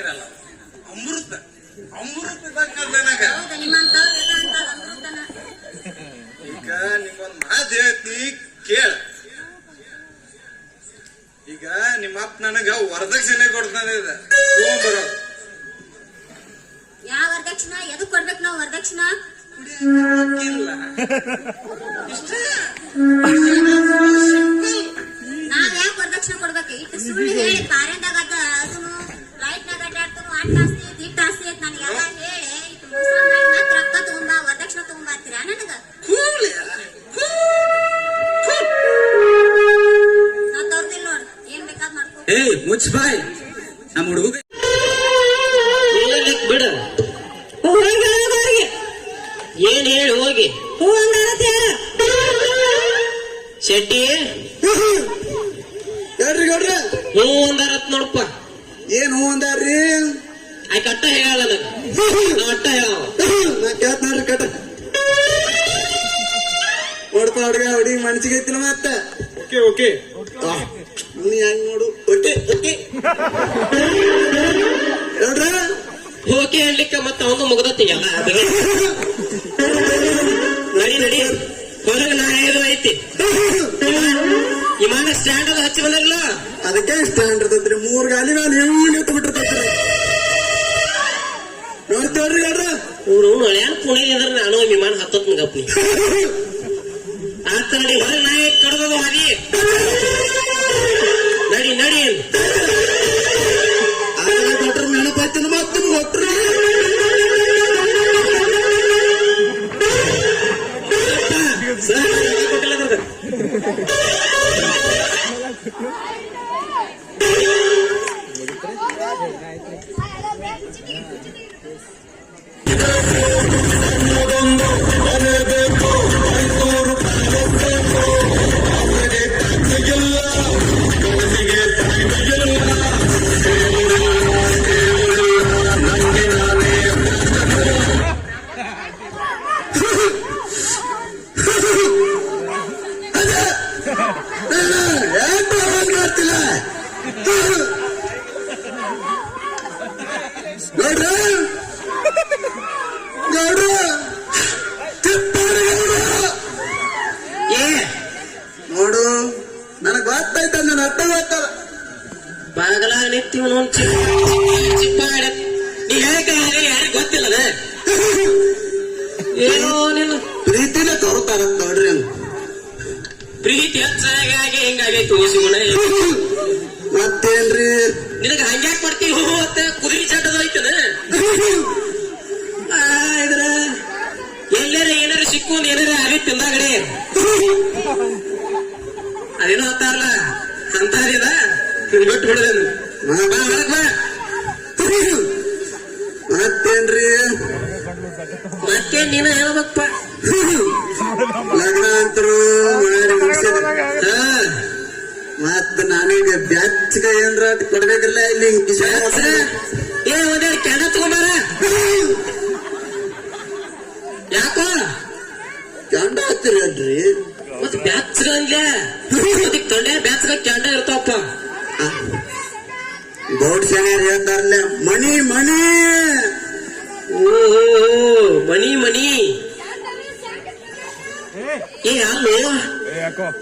ಇರಲ್ಲ ಅಮೃತ ಅಮೃತದಂಗ ನನಗ ಹೌದು ನಿಮ್ಮಂತವ್ರು ಎಲ್ಲ ಅಂತ ಅಮೃತನ. ಈಗ ನಿಮ್ಗೊಂದ್ ಮಾತು ಹೇಳ್ತಿ ಕೇಳ. ಈಗ ನಿಮ್ಮ ಅಪ್ಪ ನನಗ ವರದಕ್ಷಿಣೆ ಕೊಡ್ತಾನೆ ಇದೆ ತಗೊಂಡ್ಬರೋ. ಯಾವ ವರದಕ್ಷಿಣ ಎದಕ್ ಕೊಡ್ಬೇಕು ನಾವು ವರದಕ್ಷಿಣ? ಇಲ್ಲ ನಾವ್ ಯಾಕೆ ವರದಕ್ಷಿಣೆ ಕೊಡ್ಬೇಕು? ಇಟ್ಟು ಸುಳ್ಳು ಹೇಳಿ ಪಾರ್ಯಾಂದಾಗ ಅದನ್ನು ಲೈಟ್ನಾಗ ಅಡ್ಡಾಡ್ತಾನು ಅಟ್ಟ ಆಸ್ತಿ ಐತಿ ಇಟ್ಟ ಆಸ್ತಿ ಐತಿ ನನಗೆಲ್ಲ ಹೇಳಿ ಇಟ್ಟು ಮೋಸ ಮಾಡಿ ಮತ್ತೆ ರೊಕ್ಕ ತಗೊಂಬ ವರದಕ್ಷಿಣೆ ತಗೊಂಬರ್ತೀರಾ ನನಗ? ನಾ ತೋರ್ದಿಲ್ಲ ನೋಡ್, ಏನ್ ಬೇಕಾದ್ ಮಾಡ್ಕೊ. ಏಯ್ ಮುಚ್ಚ ಬಾಯ್, ನಮ್ಮ ಹುಡುಗ ಬಿಡ. ಏನ್ ಹೇಳಿ ಹೋಗಿ ಶೆಟ್ಟಿ ಹೇಳ್ರಿ ಗೌಡ್ರ. ಹ್ಞೂ ಒಂದಾರತ್ ನೋಡಪ್ಪ. ಏನ್ ಹೂ ಅಂದಾರ್ರಿ? ಆಯ್ಕೆ ಅಟ್ಟ ಹೇಳಲ್ಲ ನನಗೆ, ನಾ ಅಟ್ಟ ಹೇಳ. ನಾ ಕೇಳ್ತ ನೋಡ್ರಿ ಕಟ್ಟ ಹೊಡ್ಪ ಹುಡುಗ ಹುಡುಗಿ ಮನ್ಸಿಗೆ ಐತಿಲ್ಲ ಮತ್ತ. ಓಕೆ ಓಕೆ ನೀ ಹೆಂಗ್ ನೋಡು. ಓಕೆ ಓಕೆ ಗೌಡ್ರ ಓಕೆ ಅನ್ಲಿಕ್ಕ ಮತ್ತ ಅವನು ಮುಗ್ದತ್ತಿಗೆಲ್ಲ ನಡಿ ನಡಿ ಹೊರಗೆ ನಾ ಹೇಳು ಐತಿ. ವಿಮಾನ ಸ್ಟ್ಯಾಂಡ್ ಅದು ಹಚ್ಚಿ ಬಂದಿರಲ್ಲ, ಅದಕ್ಕೆ ಸ್ಟ್ಯಾಂಡ್ ಇರ್ತೈತ್ರಿ. 3 ಗಾಲಿ ಮೇಲೆ ನೀವು ನಿಂತು ಬಿಟ್ಟಿರ್ತೈತ್ರಿ. ನೋಡ್ತೇವ್ರಿ ಗೌಡ್ರ. ಇವ್ರು ಮಳ್ಯಾನ ಪುಣೆ ಇದ್ರೆ ನಾನು ವಿಮಾನ ಹತ್ತತ್ ಗಪ್ನಿ ಆತ. ನಡಿ ಹೊರಗೆ ನಾ ಕಡ್ಬೋದು ಹಾಗೆ ನಡಿ ನಡಿ. ಕೊಟ್ರ ನೆನಪಾಯ್ತಿನ ಮತ್ತೆ ಕೊಟ್ರಿ. ಕೊಟ್ಟಿಲ್ಲ ಅದ್ರದ್ದು. ಗೌಡ್ರ ಗೌಡ್ರ ಏ ನೋಡು, ನನಗ್ ಗೊತ್ತಾಯ್ತ, ನನ್ನ ಅರ್ಥ ಗೊತ್ತಲ್ಲ. ಬಾಗಲ ನಿಂತೀವ್ ನೋಡ್ ಚಿಪ್ಪ ನೀ ಹೇಳಕ ಯಾರಿಗ್ ಗೊತ್ತಿಲ್ಲದ ಏನೋ ನಿನ್ನ ಪ್ರೀತಿನೇ ತೋರ್ತಾರ ನೋಡ್ರಿ. ಪ್ರೀತಿ ಹೆಚ್ಚಾಗಿ ಹಿಂಗಾಗೈತಿ ಓಸಿಗುಣ. ಮತ್ತೇನ್ರಿ ನಿನಗ ಹಂಗ್ಯಾಕ್ ಮಾಡ್ತೀವಿ ಹೂ ಅಂತ ಕುದುರೆ ಚಾಟದ ಐತನ. ಇದ್ರ ಎಲ್ಲಾರ ಏನಾರ ಸಿಕ್ಕೊಂಡ್ ಏನಾರ ಆಗೈತಿ ತಿಂದಾಗಡೆ ಅದೇನೋ ಅಂತಾರಲ್ಲ ಅಂತಾರಿದ ಬಿಟ್ಟು ಬಿಡದೇನು. ಮತ್ತೇನ್ರಿ ಮತ್ತೆ ನೀನ ಹೇಳ್ಬೇಕಪ್ಪ. ಲಗ್ನ ಅಂತರು ಮಾಡಿ ಮುಗಿಸಿದ. ಮತ್ತ ನಾನೀಗ ಬ್ಯಾಚ್ಗ ಏನ್ರ ಕೊಡ್ಬೇಕಲ್ಲ ಇಲ್ಲಿ ಏ ಒಂದೆರಡು ಕೆಂಡ ತಗೊಂಬಾರ. ಯಾಕೋ ಗಂಡ ಹತ್ತಿರ ಅಲ್ರಿ ಮತ್ ಬ್ಯಾಚ್ಗ ಅಂದ್ಲೆ ಅದಕ್ಕೆ ತೊಂಡೆ ಬ್ಯಾಚ್ಗ ಕೆಂಡ ಇರ್ತಾವಪ್ಪ. ದೊಡ್ಡ ಶಾಣ್ಯಾರ ಹೇಳ್ತಾರಲ್ಲ, ಮಣಿ ಮಣಿ. ಓಹೋ ಮನಿ ಮನಿ. ಏ ಅಲ್ಲೋ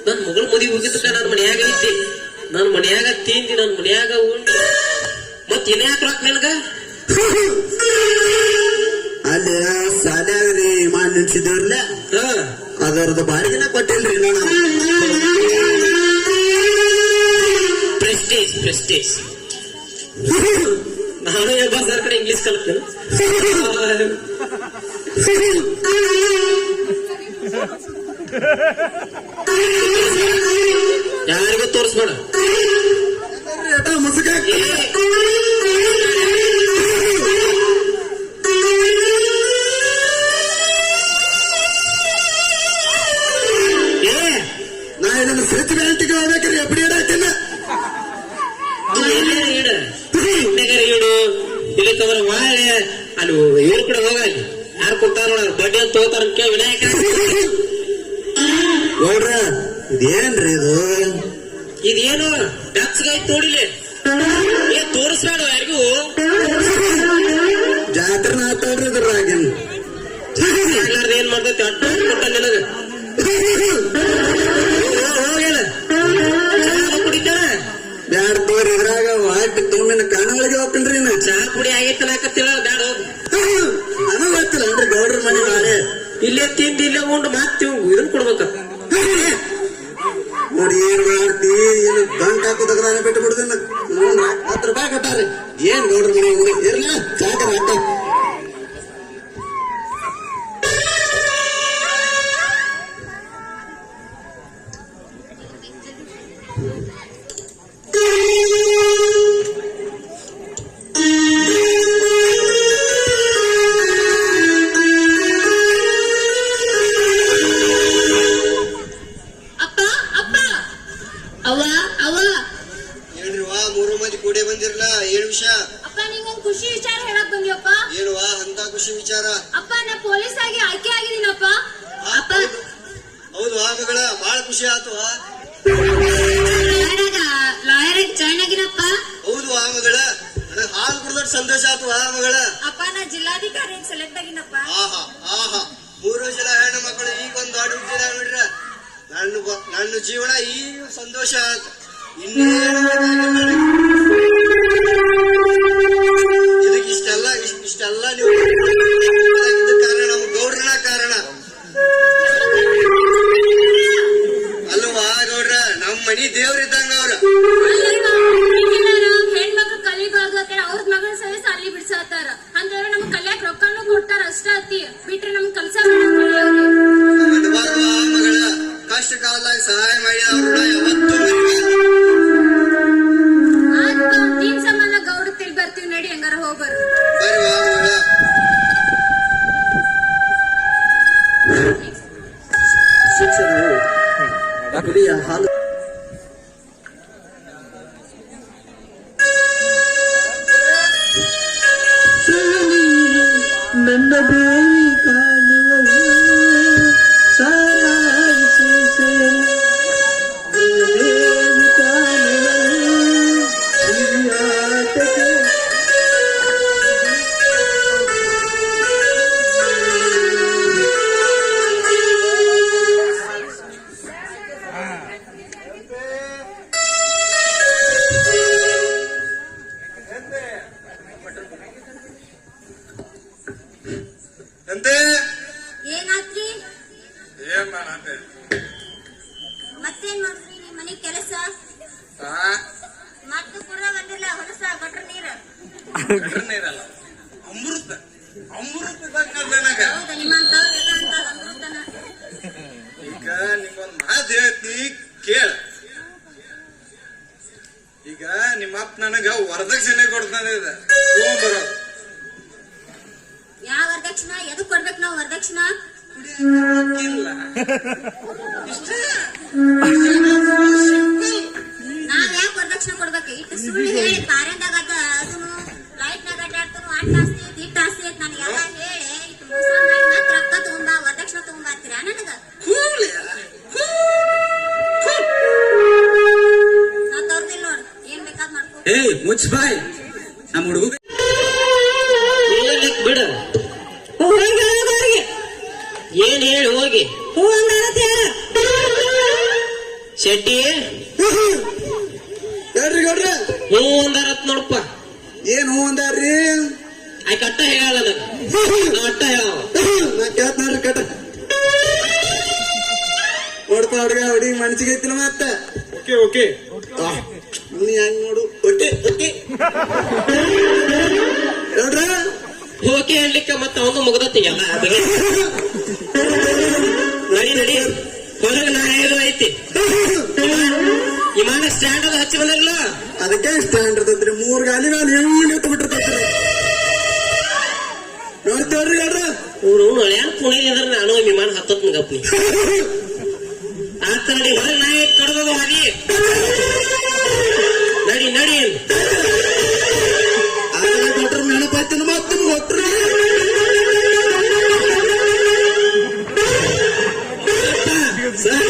ನನ್ ಮಗಳ ಮದುವೆ ಹೋಗಿದ್ದಕ್ಕ ನನ್ ಮನ್ಯಾಗ ಐತಿ, ನನ್ ಮನ್ಯಾಗ ತಿಂದಿ, ನನ್ ಮನ್ಯಾಗ ಉಂಡಿ. ಮತ್ ಏನ್ ಯಾಕೆ ರೊಕ್ಕ ನಿನ್ಗ? ಅಲ್ಲಿ ಸಾಲ್ಯಾಗ್ರಿ ಮಾಡಿ ನಿಲ್ಸಿದ್ರಲ್ಲ, ಅದರದ್ದು ಬಾಡಿಗೆನ ಕೊಟ್ಟಿಲ್ರಿ ನಾನು. Prestige prestige. ನಾನು ಸರ್ ಕಡೆ ಇಂಗ್ಲಿಷ್ ಕಲ್ತೇನೆ. ಯಾರಿಗೂ ತೋರಿಸ್ಬೇಡ. ಮುಸುಕ ನಾ ಇದನ್ನು ಸ್ವಿಚ್ ಬ್ಯಾಂಕಿಗೆ ಹೋಗ್ಬೇಕ್ರಿ. ಎಪ್ಪಡಿ ಇಡಾಕಿಲ್ಲ ಇಡು ಇಲ್ಲಿಕ್ಕಂದ್ರ ಮಾಳೆ ಅಲ್ಲಿ ಇವ್ರ ಕಡೆ ಹೋಗಲಿ. ಯಾರು ಕೊಡ್ತಾರ ನೋಡ್ರ ಬಡ್ಡಿ ಅಂತ ತಗೋತಾರ ಕೇಳಿ ವಿನಾಯಕ. ನೋಡ್ರ ಇದೇನ್ರಿ ಇದು? ಇದೇನು ಡಕ್ಸ್ಗೈತ್ ನೋಡಿಲಿ. ಏ ತೋರಿಸ್ಬೇಡ ಯಾರಿಗೂ. ಬರ್ತೈತಿ ಅಟ್ಟ ಕೊಟ್ಟ ನಿನಗ ಹೋಗಿಲ್ಲ ಕುಡಿತಾನ ಬ್ಯಾಡ ತೋರಿ ಇದ್ರಾಗ ವಾಟ್ ತುಂಬಿನ ಕಾಣಗಳಿಗೆ ಹೋಗ್ತೇನ್ರಿ ನಾ ಚಾ ಕುಡಿ ಆಗೈತೆ ನಾಕತ್ತಿಲ್ಲ ಬ್ಯಾಡ ಹೋಗ್ ನನಗ್ ಗೊತ್ತಿಲ್ಲ ಅಂದ್ರೆ ಗೌಡ್ರ ಮನೆ ಬಾಳೆ ಇಲ್ಲೇ ತಿಂದು ಇಲ್ಲೇ ಉಂಡು ಮತ್ತೆ ಇದನ್ ಕೊಡ್ಬೇಕ ನೋಡಿ ಏನ್ ಮಾಡ್ತಿ ಏನು ಗಂಟ ಹಾಕೋದಾಗ ನಾನು ಬಿಟ್ಟು ಬಿಡುದಿಲ್ಲ 10 ರೂಪಾಯಿ ಕೊಟ್ಟಾರೆ ಏನ್ ಗೌಡ್ರ ಮನೆ ಇರ್ಲ ಸಾಕರ ಹಾಕ ಅವ್ವ ಅವ್ವ ಹೇಳ್ರಿವಾ 3 ಮಂದಿ ಕೂಡೆ ಬಂದಿರಲ್ಲ ಏನ್ ವಿಷಯ ಅಪ್ಪ ನಿಂಗೊಂದ್ ಖುಷಿ ವಿಚಾರ ಹೇಳಕ್ ಬಂದಿಯಪ್ಪ ಹೇಳುವ ಅಂತ ಖುಷಿ ವಿಚಾರ ಅಪ್ಪ ನಾ ಪೊಲೀಸ್ ಆಗಿ ಆಯ್ಕೆ ಆಗಿದ್ದೀನಪ್ಪ ಅಪ್ಪ ಹೌದು ಮಗಳ ಬಾಳ ಖುಷಿ ಆತು ಲಾಯರ್ ಆಗಿ ಜಾಯ್ನ್ ಆಗಿನಪ್ಪ ಹೌದು ಮಗಳ ನನಗ್ ಹಾಲು ಕುಡ್ದೊಡ್ ಸಂತೋಷ ಆತು ಮಗಳ ಅಪ್ಪ ನಾ ಜಿಲ್ಲಾಧಿಕಾರಿ ಸೆಲೆಕ್ಟ್ ಆಗಿನಪ್ಪ ಆಹಾ ಆಹಾ 3 ಜನ ಹೆಣ್ಣು ಮಕ್ಕಳು ಈಗ ಒಂದ್ ದೊಡ್ಡ ಹುಟ್ಟಿದ ನೋಡ್ರ ನನ್ನ ಜೀವನ ಈಗ ಸಂತೋಷ ಆತ ಇದಕ್ಕೆ ಇಷ್ಟೆಲ್ಲ ನೀವು ಕಾರಣ ನಮ್ ಗೌಡ್ರನ ಕಾರಣ ಅಲ್ವಾ ಗೌಡ್ರ ನಮ್ ಮನಿ ದೇವ್ರಿದ್ದಂಗ ಅವ್ರ ಹೆಣ್ಮಕ್ಳು ಕಲಿಬಾರ್ದು ಅಂತ ಅವ್ರ ಮಗಳ ಸಹಿತ ಅಲ್ಲಿ ಬಿಡ್ಸಾತಾರ ಅಂದ್ರೆ ನಮ್ಗ್ ಕಲಿಯಾಕ ರೊಕ್ಕನು ಕೊಡ್ತಾರ ಅಷ್ಟ ಅತಿ ಬಿಟ್ರೆ ನಮ್ಗ್ ಕಲ್ಸ ಮಗಳ ಕಷ್ಟ ಕಾಲದಾಗ ಸಹಾಯ ಮಾಡಿ ಅವ್ರ ಯಾವತ್ತೂ ಟೀಮ್ ಸಂಬಂಧ ಗೌಡ ತಿಳ್ ಬರ್ತೀವಿ ನಡಿ ಹಂಗಾರ ಹೋಗ್ಬರು ಬರುವ ಮಗಳ ಶಿಕ್ಷಣವು ಕುಡಿಯ ಹಾಲು ನನ್ನ ದೇವಿ ಕಾಣುವ ಸಾರಾಯಿಸಿ ದೇವಿ ಕಾಣುವ ಅಂತೆ ಏನಾತ್ರಿ ಏನ್ ಮಾಡಂತೆ ಮತ್ತೇನ್ ಮಾಡಿದ್ರಿ ನಿಮ್ ಮನೆ ಕೆಲಸ ಮತ್ತು ಕೂಡ ಬಂದಿಲ್ಲ ಹೊಲಸ ಕೊಟ್ರ ನೀರ ನೀರಲ್ಲ ಅಮೃತ ನನಗ ಹೌದಾ ನಿಮ್ಮಂತವ್ರೆಲ್ಲ ಅಂತ ಅಮೃತನ ಈಗ ನಿಮ್ಗೊಂದ್ ಮಾತು ಹೇಳ್ತಿ ಕೇಳ ಈಗ ನಿಮ್ಮ ಅಪ್ಪ ನನಗ ವರದಕ್ಷಿಣೆ ಕೊಡ್ತಾನೆ ತಗೊಂಡ್ಬರೋದು ಯಾವ ವರದಕ್ಷಿಣ ಎದಕ್ ಕೊಡ್ಬೇಕು ನಾವ್ ವರದಕ್ಷಿಣ ಇಲ್ಲ ನಾವ್ ಯಾಕೆ ವರದಕ್ಷಿಣೆ ಕೊಡ್ಬೇಕು ಇಟ್ಟು ಸುಳ್ಳು ಹೇಳಿ ಪಾರ್ಯದಾಗ ಅದನ್ನು ಲೈಟ್ ನಾಗ ಅಡ್ಡಾಡ್ತಾನು ಅಟ್ಟ ಆಸ್ತಿ ಐತಿ ಇಟ್ಟ ಆಸ್ತಿ ಐತಿ ನನಗೆಲ್ಲ ಹೇಳಿ ಇಟ್ಟು ಮೋಸ ಮಾಡಿ ಮತ್ ರೊಕ್ಕ ತಗೊಂಬ ವರದಕ್ಷಿಣೆ ತಗೊಂಬರ್ತೀರ ನನಗ ನಾ ತೋರ್ದಿಲ್ಲ ನೋಡ್ ಏನ್ ಬೇಕಾದ್ ಮಾಡ್ಕೊ ಏಯ್ ಮುಚ್ಚ ಬಾಯ್ ನಮ್ಮ ಹುಡುಗ ಬಿಡ ಏನ್ ಹೇಳಿ ಹೋಗಿ ಶೆಟ್ಟಿ ಹೇಳ್ರಿ ಗೌಡ್ರ ಹ್ಞೂ ಅಂದಾರತ್ ನೋಡಪ್ಪ ಏನ್ ಹೂ ಅಂದಾರ್ರಿ ಆಯ್ತು ಅಟ್ಟ ಹೇಳ ನಾ ಅಟ್ಟ ಹೇಳ ನಾ ಕೇಳ್ತ ನೋಡ್ರಿ ಕಟ ನೋಡ್ಪ ಹುಡುಗ ಹುಡುಗಿ ಮನ್ಸಿಗೆ ಐತಿಲ್ಲ ಮತ್ತ ಓಕೆ ಓಕೆ ನೀ ಹೆಂಗ್ ನೋಡು ಓಕೆ ಓಕೆ ಗೌಡ್ರ ಹೋಗಿ ಹೇಳ್ಲಿಕ್ಕೆ ಮತ್ತೆ ಅವನು ಮುಗ್ದತಿ ಎಲ್ಲ ನಡಿ ನಡಿ ಹೊರಗೆ ನಾ ಹೇಳು ಐತಿ ವಿಮಾನ ಸ್ಟ್ಯಾಂಡ್ ಅದು ಹಚ್ಚಿ ಬಂದಿರಲ್ಲ ಅದಕ್ಕೆ ಸ್ಟ್ಯಾಂಡ್ ಇರ್ತೈತ್ರಿ 3 ಗಾಲಿ ಮೇಲೆ ಹೆಂಗ್ ಎತ್ತು ಬಿಟ್ಟಿರ್ತೈತ್ರಿ ನೋಡ್ತೇವ್ರಿ ಗೌಡ್ರ ಅವ್ರು ಯಾರು ಪುಣೆ ಅಂದ್ರೆ ನಾನು ವಿಮಾನ ಹತ್ತತ್ ಗಪ್ನಿ ಆತ ನಡಿ ಹೊರಗೆ ನಾ ಕಡ್ದದು ಹಾಗೆ ನಡಿ ನಡಿ ಕೊಟ್ರ ನೆನಪಾಯ್ತಿನ ಮತ್ತೆ ಕೊಟ್ರಿ ಸರ್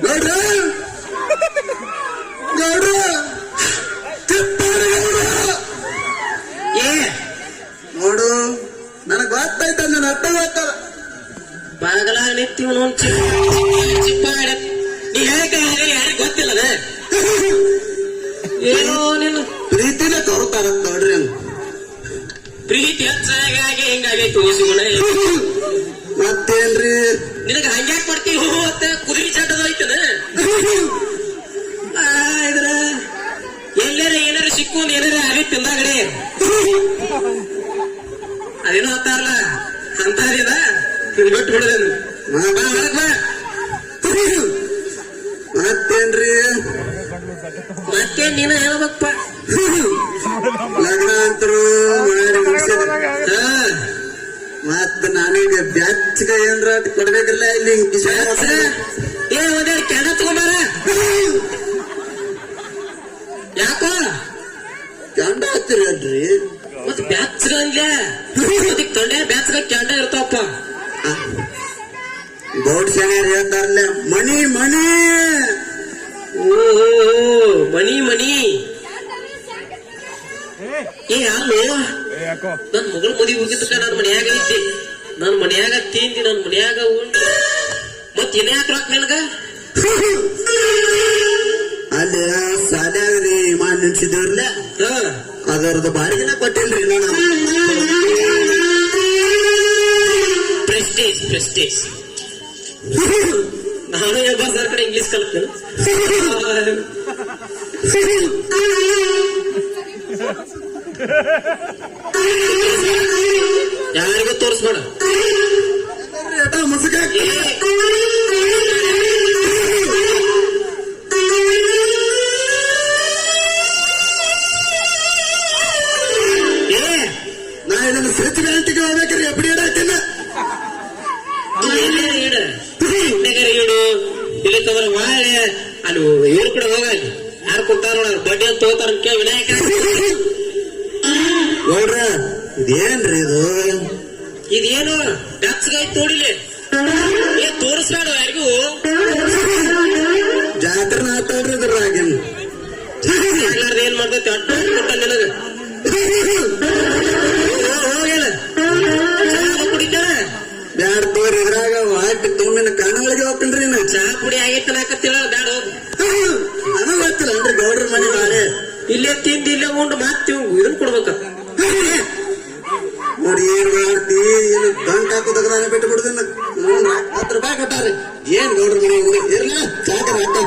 ಗೌಡ್ರ ಗೌಡ್ರ ಏ ನೋಡು ನನಗ್ ಗೊತ್ತಾಯ್ತ ನನ್ನ ಅರ್ಥ ಗೊತ್ತಲ್ಲ ಬಾಗಲಾಗ ನಿಂತೀವ್ ನೋಡ್ ಚಿಪ್ಪ ನೀ ಹೇಗೆ ಯಾರಿಗೆ ಗೊತ್ತಿಲ್ಲದ ಏನೋ ನೀನು ಪ್ರೀತಿನ ತೋರ್ತಾರ ನೋಡ್ರಿ ಹಂಗ ಪ್ರೀತಿ ಹೆಚ್ಚಾಗಿ ಹಿಂಗಾಗೈತಿ ಓಸುಗುಣ ಮತ್ತೇನ್ರಿ ನಿನಗ ಹಂಗ್ಯಾಕ್ ಮಾಡ್ತೀವಿ ಅಂತ ಕುದುರೆ ಚಾಟದ ಐತನ ಇದ್ರ ಎಲ್ಲಾರ ಏನಾರ ಸಿಕ್ಕೊಂಡ್ ಏನಾರ ಆಗೈತಿ ತಿಂದಾಗಡೆ ಅದೇನೋ ಅಂತಾರಲ್ಲ ಅಂತಾರಿದ ಬಿಟ್ಟು ಬಿಡದೇನು ಮತ್ತೇನ್ರಿ ಮತ್ತೆ ನೀನ ಹೇಳ್ಬೇಕಪ್ಪ ಲಗ್ನ ಅಂತರು ಮಾಡಿ ಮುಗಿಸಿದ ಮತ್ತ ನಾನೀಗ ಬ್ಯಾಚ್ಗ ಏನ್ರ ಕೊಡ್ಬೇಕಿಲ್ಲ ಇಲ್ಲಿ ಏ ಒಂದೆರಡು ಕೆಂಡ ತಗೊಂಡಾರ ಯಾಕೋ ಕೆಂಡ ಹತ್ತಿರಲ್ರಿ ಮತ್ ಬ್ಯಾಚ್ಗ ಅಂದ್ಯ ಅದಕ್ಕೆ ತೊಂಡೆ ಬ್ಯಾಚ್ಗ ಕೆಂಡ ಇರ್ತಾವಪ್ಪ ದೊಡ್ಡ ಶನಿಯರ್ ಹೇಳ್ತಾರಲ್ಲ ಮಣಿ ಮಣಿ ಓಹೋ ಮನಿ ಮನಿ ಏ ಅಲ್ಲೋ ನನ್ ಮಗಳ ಮದಿ ಹೋಗಿದ್ದಕ್ಕ ನನ್ ಮನ್ಯಾಗ ಇದ್ದೆ ನನ್ ಮನ್ಯಾಗ ತಿಂದಿ ನನ್ ಮನ್ಯಾಗ ಉಂಡು ಮತ್ ಇನ್ಯಾಕ ರೊಕ್ಕ ನಿನಗ ಅಲ್ಲಿ ಸಾಲ್ಯಾಗ್ರಿ ಮಾಡಿ ನಿಲ್ಸಿದೇವ್ರಲ್ಲ ಅದರದ್ದು ಬಾಡಿಗೆನ ಕೊಟ್ಟಿಲ್ರಿ ನಾನು ಪ್ರೆಸ್ಟೇಜ್ ಪ್ರೆಸ್ಟೇಜ್ ನಾನು ಎಬ್ಬಾರ್ ಸರ್ ಕಡೆ ಇಂಗ್ಲಿಷ್ ಕಲ್ತೇನೆ ಯಾರಿಗೂ ತೋರಿಸ್ಬೇಡ ಮುಸುಕ ನಾ ಇದನ್ನು ಸ್ವಿಚ್ ಬ್ಯಾಂಕಿಗೆ ಹೋಗ್ಬೇಕ್ರಿ ಎಪ್ಪಡಿ ಇಡಾಕಿಲ್ಲ ಇಡು ಇಲ್ಲಿ ತಗೋರ ವಾಳೆ ಅಲ್ಲಿ ಇವ್ರು ಕೂಡ ಹೋಗಲಿ ಯಾರು ಕೊಡ್ತಾರ ನೋಡ ಬಡ್ಡಿ ಅಂತ ತಗೋತಾರ ವಿನಾಯಕ ನೋಡ್ರ ಇದೇನ್ರಿ ಇದು ಇದೇನು ಡಕ್ಸ್ಗಾಯ್ ತೋಡಿಲಿ ಏ ತೋರಿಸ್ಬೇಡ ಯಾರಿಗೂ ಜಾತ್ರೆ ಆತಾಡ್ರಿ ಇದ್ರಾಗಿನ್ ಏನ್ ಮಾಡ್ತೈತಿ ಅಡ್ಡ ಕೊಟ್ಟ ನಿನಗ ಹೋಗಿಲ್ಲ ಕುಡಿತಾರ ಬ್ಯಾಡ ತೋರಿ ಇದ್ರಾಗ ವಾಟ್ ತುಂಬಿನ ಕಣ್ಣೊಳಗೆ ಹೋಗ್ತೇನ್ರಿ ನಾ ಚಾ ಪುಡಿ ಆಗೈತೆ ನಾಕತ್ತಿಲ್ಲ ಬ್ಯಾಡ ಹೋಗು ಅದು ಗೊತ್ತಿಲ್ಲ ಅಂದ್ರೆ ಗೌಡ್ರ ಮನೆ ಬಾರೆ ಇಲ್ಲೇ ತಿಂದು ಇಲ್ಲೇ ಉಂಡು ಮತ್ತೆ ಇದನ್ ಕೊಡ್ಬೇಕ ನೋಡಿ ಏನ್ ಮಾಡ್ತಿ ಏನು ಗಂಟ್ ಹಾಕೋದಾಗ ನಾನು ಬಿಟ್ಟು ಬಿಡುದಿಲ್ಲ 10 ರೂಪಾಯಿ ಕೊಟ್ಟಾರಿ ಏನ್ ಗೌಡ್ರ ಮನೆ ಇರ್ಲ ಸಾಕರ ಹಾಕ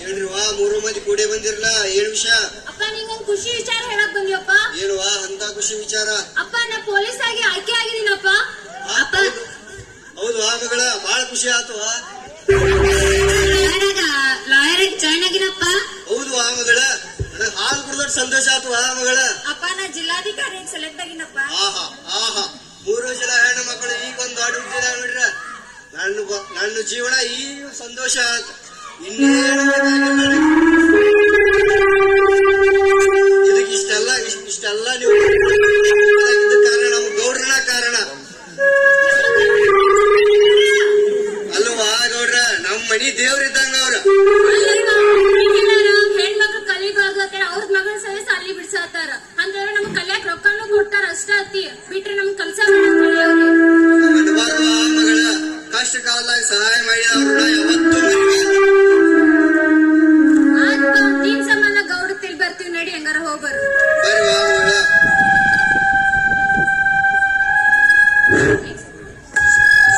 ಏನ್ರಿವಾ 3 ಮಂದಿ ಕೂಡೆ ಬಂದಿರಲ್ಲ ಏನ್ ವಿಷಯ ಅಪ್ಪ ನಿಂಗೊಂದ್ ಖುಷಿ ವಿಚಾರ ಹೇಳಕ್ ಬಂದಿಯಪ್ಪ ಏನುವಾ ಅಂತ ಖುಷಿ ವಿಚಾರ ಅಪ್ಪ ನಾ ಪೊಲೀಸ್ ಆಗಿ ಆಯ್ಕೆ ಆಗಿದ್ದೀನಪ್ಪ ಅಪ್ಪ ಹೌದು ಮಗಳ ಬಾಳ ಖುಷಿ ಆತು ಲಾಯರ್ ಆಗಿ ಜಾಯ್ನ್ ಆಗಿನಪ್ಪ ಹೌದು ಮಗಳ ಹಾಲು ಕುಡ್ದೊಟ್ಟು ಸಂತೋಷ ಆತು ಮಗಳ ಅಪ್ಪ ನಾ ಜಿಲ್ಲಾಧಿಕಾರಿ ಸೆಲೆಕ್ಟ್ ಆಗಿನಪ್ಪ ಆಹಾ ಆಹಾ 3 ಜನ ಹೆಣ್ಣು ಮಕ್ಕಳು ಈಗ ಒಂದು ದೊಡ್ಡ ಉದ್ಯೋಗ ನೋಡ್ರ ನನ್ನ ಜೀವನ ಈ ಸಂತೋಷ ಆಯ್ತು ಇದಕ್ಕೆ ಇಷ್ಟೆಲ್ಲ ನೀವು ಕಾರಣ ನಮ್ಮ ಗೌಡ್ರನ ಕಾರಣ ಅಲ್ವಾ ಗೌಡ್ರ ನಮ್ಮ ಮನಿ ದೇವ್ರಿದ್ದಂಗ ಅವ್ರ ಹೆಣ್ಮಕ್ಳು ಕಲಿಬಾರ್ದು ಅಂತ ಅವ್ರ ಮಗಳ ಸಹಿತ ಅಲ್ಲಿ ಬಿಡ್ಸಾತಾರ ಅಂದ್ರೆ ನಮ್ ಕಲ್ಯಾಕ್ ರೊಕ್ಕನು ಕೊಡ್ತಾರ ಅಷ್ಟ ಅತಿ ಬಿಟ್ರೆ ನಮ್ ಕೆಲ್ಸ ಮಗಳ ಕಷ್ಟ ಕಾಲದಾಗ ಸಹಾಯ ಮಾಡಿ ಅವ್ರನ್ನ ಯಾವತ್ತೂ ನೀನ್ ಸಂಬಂಧ ಗೌಡ ತಿಳ್ ಬರ್ತೀವಿ ನಡಿ ಹೆಂಗಾರ ಹೋಗ್ಬರು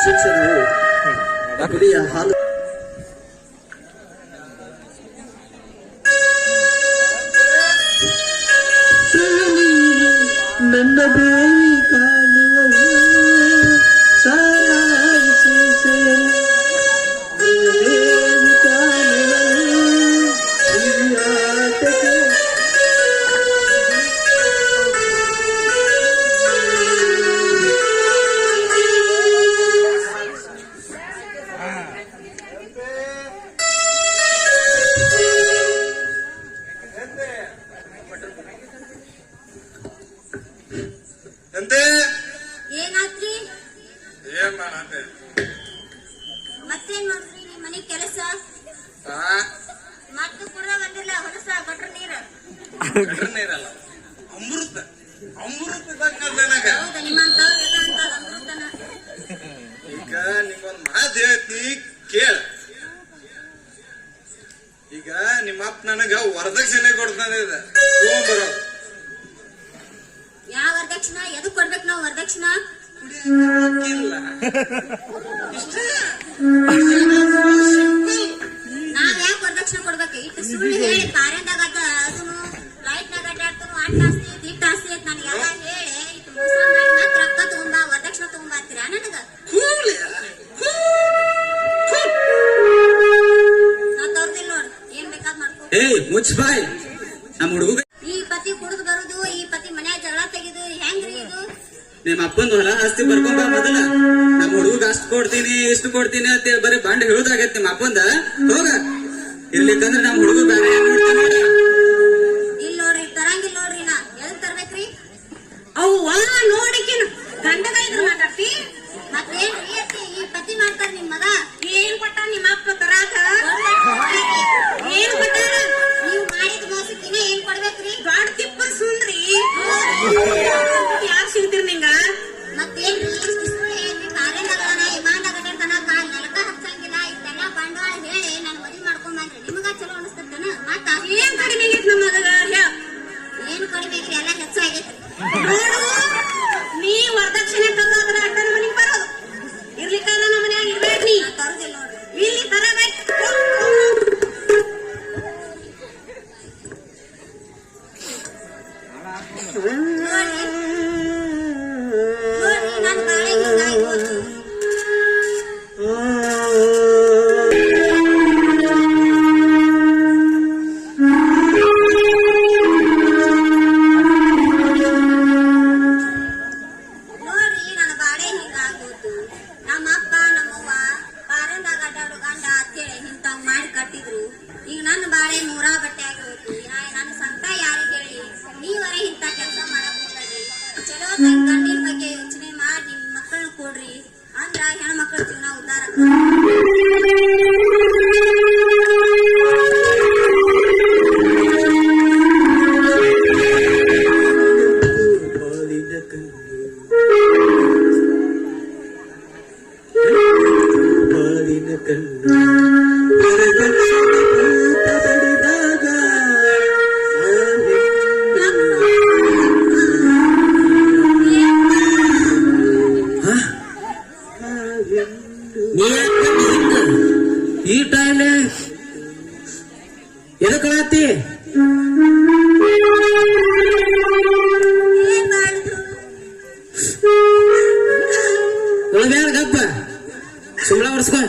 ಶಿಕ್ಷಣವು ಹಾಲು ನನ್ನ ದೇವಿ ಕಾಲುವ ಸಾರಾಯಿಸಿ ದೇವಿ ಕಾಲುವ ಕಡ್ರನೇ ಇರಲ್ಲ. ಅಮೃತ ನನಗ ಹೌದಾ ನಿಮ್ಮಂತವ್ರು ಎಲ್ಲ ಅಂತ ಅಮೃತನ. ಈಗ ನಿಮ್ಗೊಂದ್ ಮಾತು ಹೇಳ್ತಿ ಕೇಳ. ಈಗ ನಿಮ್ಮ ಅಪ್ಪ ನನಗ ವರದಕ್ಷಿಣೆ ಕೊಡ್ತಾನೆ ತಗೊಂಡ್ಬರೋ. ಯಾವ ವರದಕ್ಷಿಣ ಎದಕ್ ಕೊಡ್ಬೇಕು ನಾವು ವರದಕ್ಷಿಣ? ಇಲ್ಲ ಇಷ್ಟ ನಾವ್ ಯಾಕೆ ವರದಕ್ಷಿಣೆ ಕೊಡ್ಬೇಕು? ಇಟ್ಟು ಸುಳ್ಳು ಹೇಳಿ ಪಾರ್ಯದಾಗ ಅದನ್ನು ಲೈಟ್ನಾಗ ಅಡ್ಡಾಡ್ತಾನು ಅಟ್ಟ ಆಸ್ತಿ ಐತಿ ಇಟ್ಟ ಆಸ್ತಿ ಐತಿ ನನಗೆಲ್ಲ ಹೇಳಿ ಇಟ್ಟು ಮೋಸ ಮಾಡಿ ಮತ್ತ್ ರೊಕ್ಕ ತಗೊಂಬ ವರದಕ್ಷಿಣೆ ತಗೊಂಬರ್ತೀರಾ ನನಗ? ನಾ ತೋರ್ದಿಲ್ಲ ನೋಡ್, ಏನ್ ಬೇಕಾದ್ ಮಾಡ್ಕೊ. ಏಯ್ ಮುಚ್ಚ ಬಾಯ್. ನಮ್ಮ ಹುಡುಗ ಈ ಪತಿ ಕುಡಿದು ಬರುದು, ಈ ಪತಿ ಮನ್ಯಾಗ ಜಗಳ ತೆಗಿದು ಹೆಂಗ್ರಿ ಇದು? ನಿಮ್ಮ ಅಪ್ಪಂದು ಹೊಲ ಆಸ್ತಿ ಬರ್ಕೊಂಬ ಮೊದಲ. ನಮ್ಮ ಹುಡುಗ ಅಷ್ಟು ಕೊಡ್ತೀನಿ ಇಷ್ಟು ಕೊಡ್ತೀನಿ ಅಂತ ಬರೀ ಬಂಡ್ ಹೇಳುದಾಗೈತಿ ನಿಮ್ಮ ಅಪ್ಪಂದ. ಹೋಗ ಇರ್ಲಿಕ್ಕಂದ್ರೆ ನಮ್ಮ ಹುಡುಗ ಬೇರೆ ಇಲ್ಲಿ ನೋಡ್ರಿ ತರಂಗಿಲ್ಲ ನೋಡ್ರಿ. ನಾ ಎದಕ್ ತರ್ಬೇಕ್ರಿ? ಅವ್ವ ನೋಡಿಕಿನ ಗಂಡಗ ಇದ್ರ ಮಾತಾಡ್ತಿ. ಮತ್ತೇನ್ರಿ ಅತ್ತಿ ಈ ಪತಿ ಮಾಡ್ತಾರ ನಿಮ್ ಮಗ? ಏನ್ ಕೊಟ್ಟ ನಿಮ್ಮ ಅಪ್ಪ ತರಾಕ? ಏನ್ ಕೊಟ್ಟಾರ? ನೀವು ಮಾಡಿದ ಮೋಸಕ್ಕಿನ ಏನ್ ಕೊಡ್ಬೇಕ್ರಿ? ದೊಡ್ಡ ತಿಪ್ಪ ಸುಂದ್ರಿ ಯಾರ್ ಸಿಗ್ತೀರಿ ನಿಂಗ? ಮತ್ತೇನ್ರಿ ಇಷ್ಟು ಸುಳ್ಳು ಹೇಳ್ರಿ ಕಾರ್ಯನಗರನ ವಿಮಾನದಾಗ ತನಕ ನೆಲಕ ಹಚ್ಚಂಗಿಲ್ಲ ಇಷ್ಟೆಲ್ಲ ಬಂಡವಾಳ ಹೇಳಿ ನನ್ ಮದ್ವಿ ಮಾಡ್ಕೊಂಡ್ ಬಂದ್ರಿ ನಿಮಗ ಚಲೋ ಅನಿಸ್ತೇನ? ಮತ್ತ ಏನ್ ಕಡಿಮೆ ಆಗೈತಿ ನಮ್ಮ ಮಗಗ? ಏನ್ ಕಡಿಮೆ ಐತ್ರಿ? ಎಲ್ಲ ಹೆಚ್ಚಾಗೈತ್ರಿ. ನೋಡು ನೀ ವರದಕ್ಷಿಣೆ ತಂದಾದ್ರ ಅಟ್ಟನ ಮನಿಗ್ ಬರೋದು ಇರ್ಲಿಕ್ಕಂದ್ರ ನಮ್ಮ ಮನ್ಯಾಗ ಇರ್ಬೇಡ್ರಿ. ತರುದಿಲ್ಲ ನೋಡ್ರಿ ಇಲ್ಲಿ ತರಬೇಕು. ನೋಡ್ರಿ ನನ್ ಬಾಳೆ ಹಿಂಗಾಗೋದು. ನೋಡ್ರಿ ನನ್ನ ಬಾಳೆ ಹಿಂಗಾಗೋದು. ನಮ್ಮಪ್ಪ ನಮ್ಮವ್ವ ಬಾರೆಂದಾಗ ಅಡ್ಡಾಡು ಗಂಡ ಅಂತೇಳಿ ಇಂಥವ್ ಮಾಡಿ ಕಟ್ಟಿದ್ರು. ಈಗ ನನ್ನ ಬಾಳೆ ನೂರಾ ಬಟ್ಟೆ ಆಗಿರೋದು. ನನ್ನ ಸಂತ ಯಾರಿಗೆ ಹೇಳಿ? ನೀವರ ಇಂಥ ಕೆಲಸ ಮಾಡಕ್ ಹೋಗ್ಬೇಡ್ರಿ. ಚಲೋ ಗಂಡಿನ ಬಗ್ಗೆ ಯೋಚನೆ ಮಾಡಿ ನಿಮ್ ಮಕ್ಕಳನ್ನ ಕೊಡ್ರಿ. ಅಂದ್ರ ಹೆಣ್ಮಕ್ಳ ಜೀವನ ಉದ್ದಾರ ಈ ಟೈಮ್ ಎದಕ್ಕಳತ್ತಿ? ಏನ್ ಮಾಡುದು? ಒಳಗ್ಯಾರ ಗಪ್ಪ ಸುಮ್ಳ ಬರ್ಸ್ಕೊ.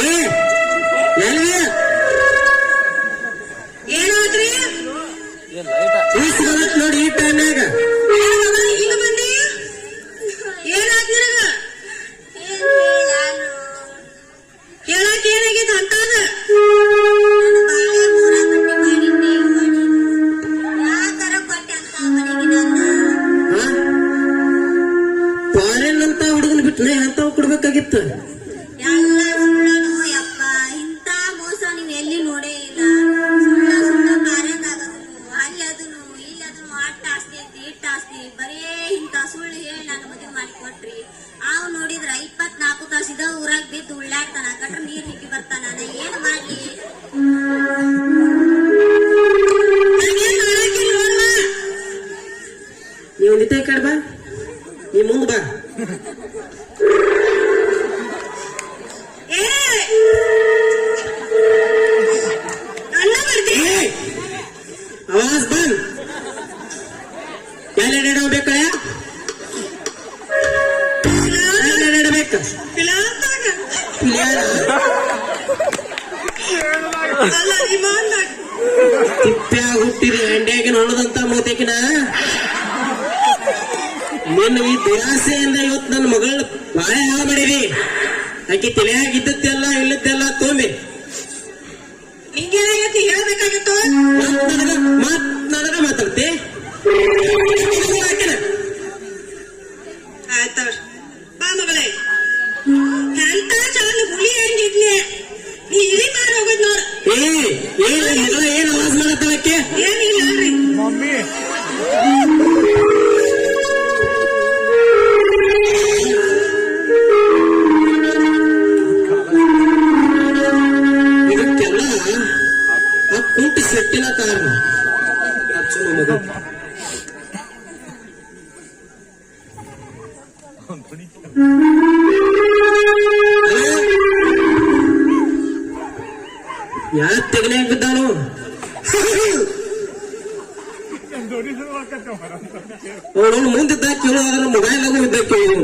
ಏ ಎಲ್ಲಿ ಏನಾದ್ರಿ? ಈಸ್ಕೊಳತ್ ನೋಡಿ ಈ ಟೈಮ್ನಾಗ. ಈಗ ಬಂದಿ? ಏನಾದ್ ನಿನಗ? ಏನ್ ಹೇಳಾನು? ಕೇಳಾಕ ಏನಾಗೈತೆ ಅಂತಾದ? ನನ್ನ ಬಾಳೆ ಮೂರ ಬಟ್ಟೆ ಮಾಡಿದ್ದೆ ಮಾಡಿ ಯಾಕರ ಕೊಟ್ಟೆ ಅಂತ ಮನೆಗೆ ನನ್ನ ಫಾರಿನ್ ಅಂತ ಹುಡುಗನ್ ಬಿಟ್ಟು ಅಂತಾವ್ ಕೊಡ್ಬೇಕಾಗಿತ್ತು. ಎಲ್ಲ ಸುಳ್ಳನು ಯಪ್ಪ. ಇಂಥ ಮೋಸ ನೀವ್ ಎಲ್ಲಿ ನೋಡೇ ಇಲ್ಲ. ಸುಳ್ಳ ಸುಳ್ಳ ಕಾರ್ಯದಾಗದನು ಅಲ್ಲದನು ಇಲ್ಲದನು ಅಟ್ಟ ಆಸ್ತಿ ಐತಿ ಇಟ್ಟ ಆಸ್ತಿ ಬರೇ ಇಂಥ ಸುಳ್ಳು ಹೇಳಿ ನಾನು ಮದುವೆ ಮಾಡಿ ಕೊಟ್ರಿ. ಅವ್ ನೋಡಿದ್ರ 24 ತಾಸಿದ ಊರಾಗ ಬಿದ್ದು ಉಳ್ಳಾಡ್ತಾನ. ಕಟ್ರ ನೀರ್ ಹಿಕ್ಕಿ ಬರ್ತಾನ. ನಾ ಏನ್ ಮಾಡ್ಲಿ? ನೀವು ನಿತ್ಯ ಕಡ್ ಬಾ, ನೀ ಮುಂದ್ ಬಾ. ಆವಾಜ್ ಬಂದ್ ಎಲ್ಲ ಬೇಕಯ್ಯ ಇಡಬೇಕ. ತಿಪ್ಪ್ಯಾಗ ಹುಟ್ಟಿರಿ ಅಂಡ್ಯಾಗಿನ ಹೊಣದಂತ ಮೂತೇಕಿನ ನಿನ್ನ ಈ ದುರಾಸೆಯಿಂದ ಇವತ್ತು ನನ್ನ ಮಗಳ ಬಾಳೆ ಹಾಳು ಮಾಡಿರಿ. ಆಕಿ ತಲೆಯಾಗ ಇದ್ದದ್ದೆಲ್ಲ ಇಲ್ಲದ್ದೆಲ್ಲ ತೊಂಬಿ ನಿಂಗೇನಾಗೈತಿ ಹೇಳ್ಬೇಕಾಗಿತ್ತು? ಮತ್ ನನಗ ಮಾತಾಡ್ತಿ. ಆಯ್ತ ಬಾ ಮಗಳೇ. ಎಂತ ಚಾಲು ಹುಲಿ ಹೆಂಗಿದ್ನಿ ನೀ ಇಳಿ ಮಾಡಿ ಹೋಗುದ್ ನೋಡ. ಏನ್ ಮಗಳ ಏನ್ ಆವಾಜ್ ಮಾಡತ್ತಳಕ್ಕೆ? ಏನ್ ಯಾರ ತೆಗನ್ಯಾಗ ಬಿದ್ದಾನು ಅವನು ಮುಂದಿದ್ದ ಕೇಳು ಅದನ್ನ ಮೊಬೈಲ್ ಇದ್ದ ಕೇಳು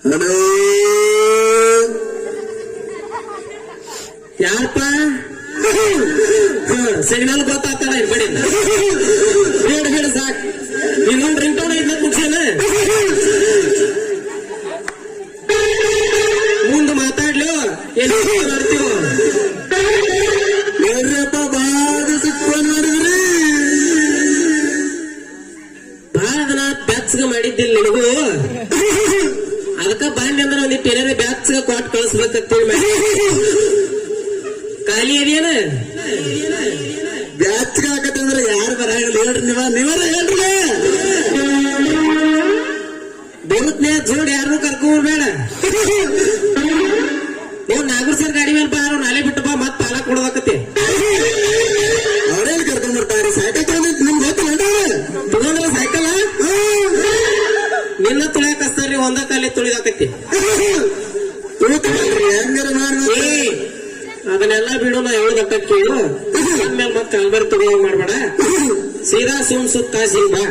ಹಲೋ ಯಾರಪ್ಪ ಸಿಗ್ನಲ್ ಗೊತ್ತಾಗ್ತಾನ ಬಡಿ ಹೇಳ ಸಾಕ್ ಇನ್ನೊಂದು ರಿಂಗ್ ಟೋನ್ ಐದ್ನ ಮುಗಿಸೇನ ಮುಂದೆ ಮಾತಾಡ್ಲು ಎಲ್ಲಿ ಮಾಡ್ತೀವ ನೋಡ್ರಪ್ಪ ಬಾಳ ಫೋನ್ ಮಾಡಿದ್ರಿ ಬಹಳ ದಿನ ಬ್ಯಾಚ್ಗ ಮಾಡಿದ್ದಿಲ್ಲ ನಿನಗೂ ಅದಕ್ಕ ಬಾಂಡ್ ಅಂದ್ರೆ ಒಂದಿಟ್ಟು ಏನಾರ ಬ್ಯಾಚ್ಗ ಕೊಟ್ಟು ಕಳಿಸ್ಬೇಕಂತೇಳಿ ಖಾಲಿ ಅದೇನ ಬ್ಯಾಚ್ಗ ಹಾಕತ್ತಂದ್ರೆ ಯಾರು ಬರಂಗಿಲ್ಲ ಹೇಳ್ರಿ ನೀವರ ಹೇಳ್ರಿ ಬರುತ್ನೇ ಜೋಡ್ ಯಾರು ಕರ್ಕೊಂಡ್ ಬೇಡ ನೀವು ನಾಗೂರ್ ಸರ್ ಗಾಡಿ ಮೇಲೆ ಬಾ ಅವ್ರು ನಾಳೆ ಬಿಟ್ಟು ಬಾ ಮತ್ ಪಾಲ ಕೊಡೋದಕ್ಕತಿ ಅವ್ರೇನ್ ಕರ್ಕೊಂಡ್ ಬರ್ತಾರ ಸೈಕಲ್ ತಗೊಂಡ್ ನಿಮ್ಗೆ ಗೊತ್ತಿಲ್ಲ ತಗೊಂಡ್ರ ಸೈಕಲ್ ನಿನ್ನ ತುಳಿಯಾಕ ಹಚ್ತಾರ್ರಿ ಒಂದ ಕಾಲಿ ತುಳಿದಾಕತಿ ಹೆಂಗಾರ ಮಾಡಿ ಏ ಅದನ್ನೆಲ್ಲ ಬಿಡು ನಾ 7 ಗಂಟೆ ಕೇಳು ಆಮೇಲೆ ಮತ್ ಕಲ್ಬರ್ ತಗೋ ಮಾಡ್ಬೇಡ ಸೀದಾ ಸುತ್ತ ಸಿಂಗ್ ಬಾ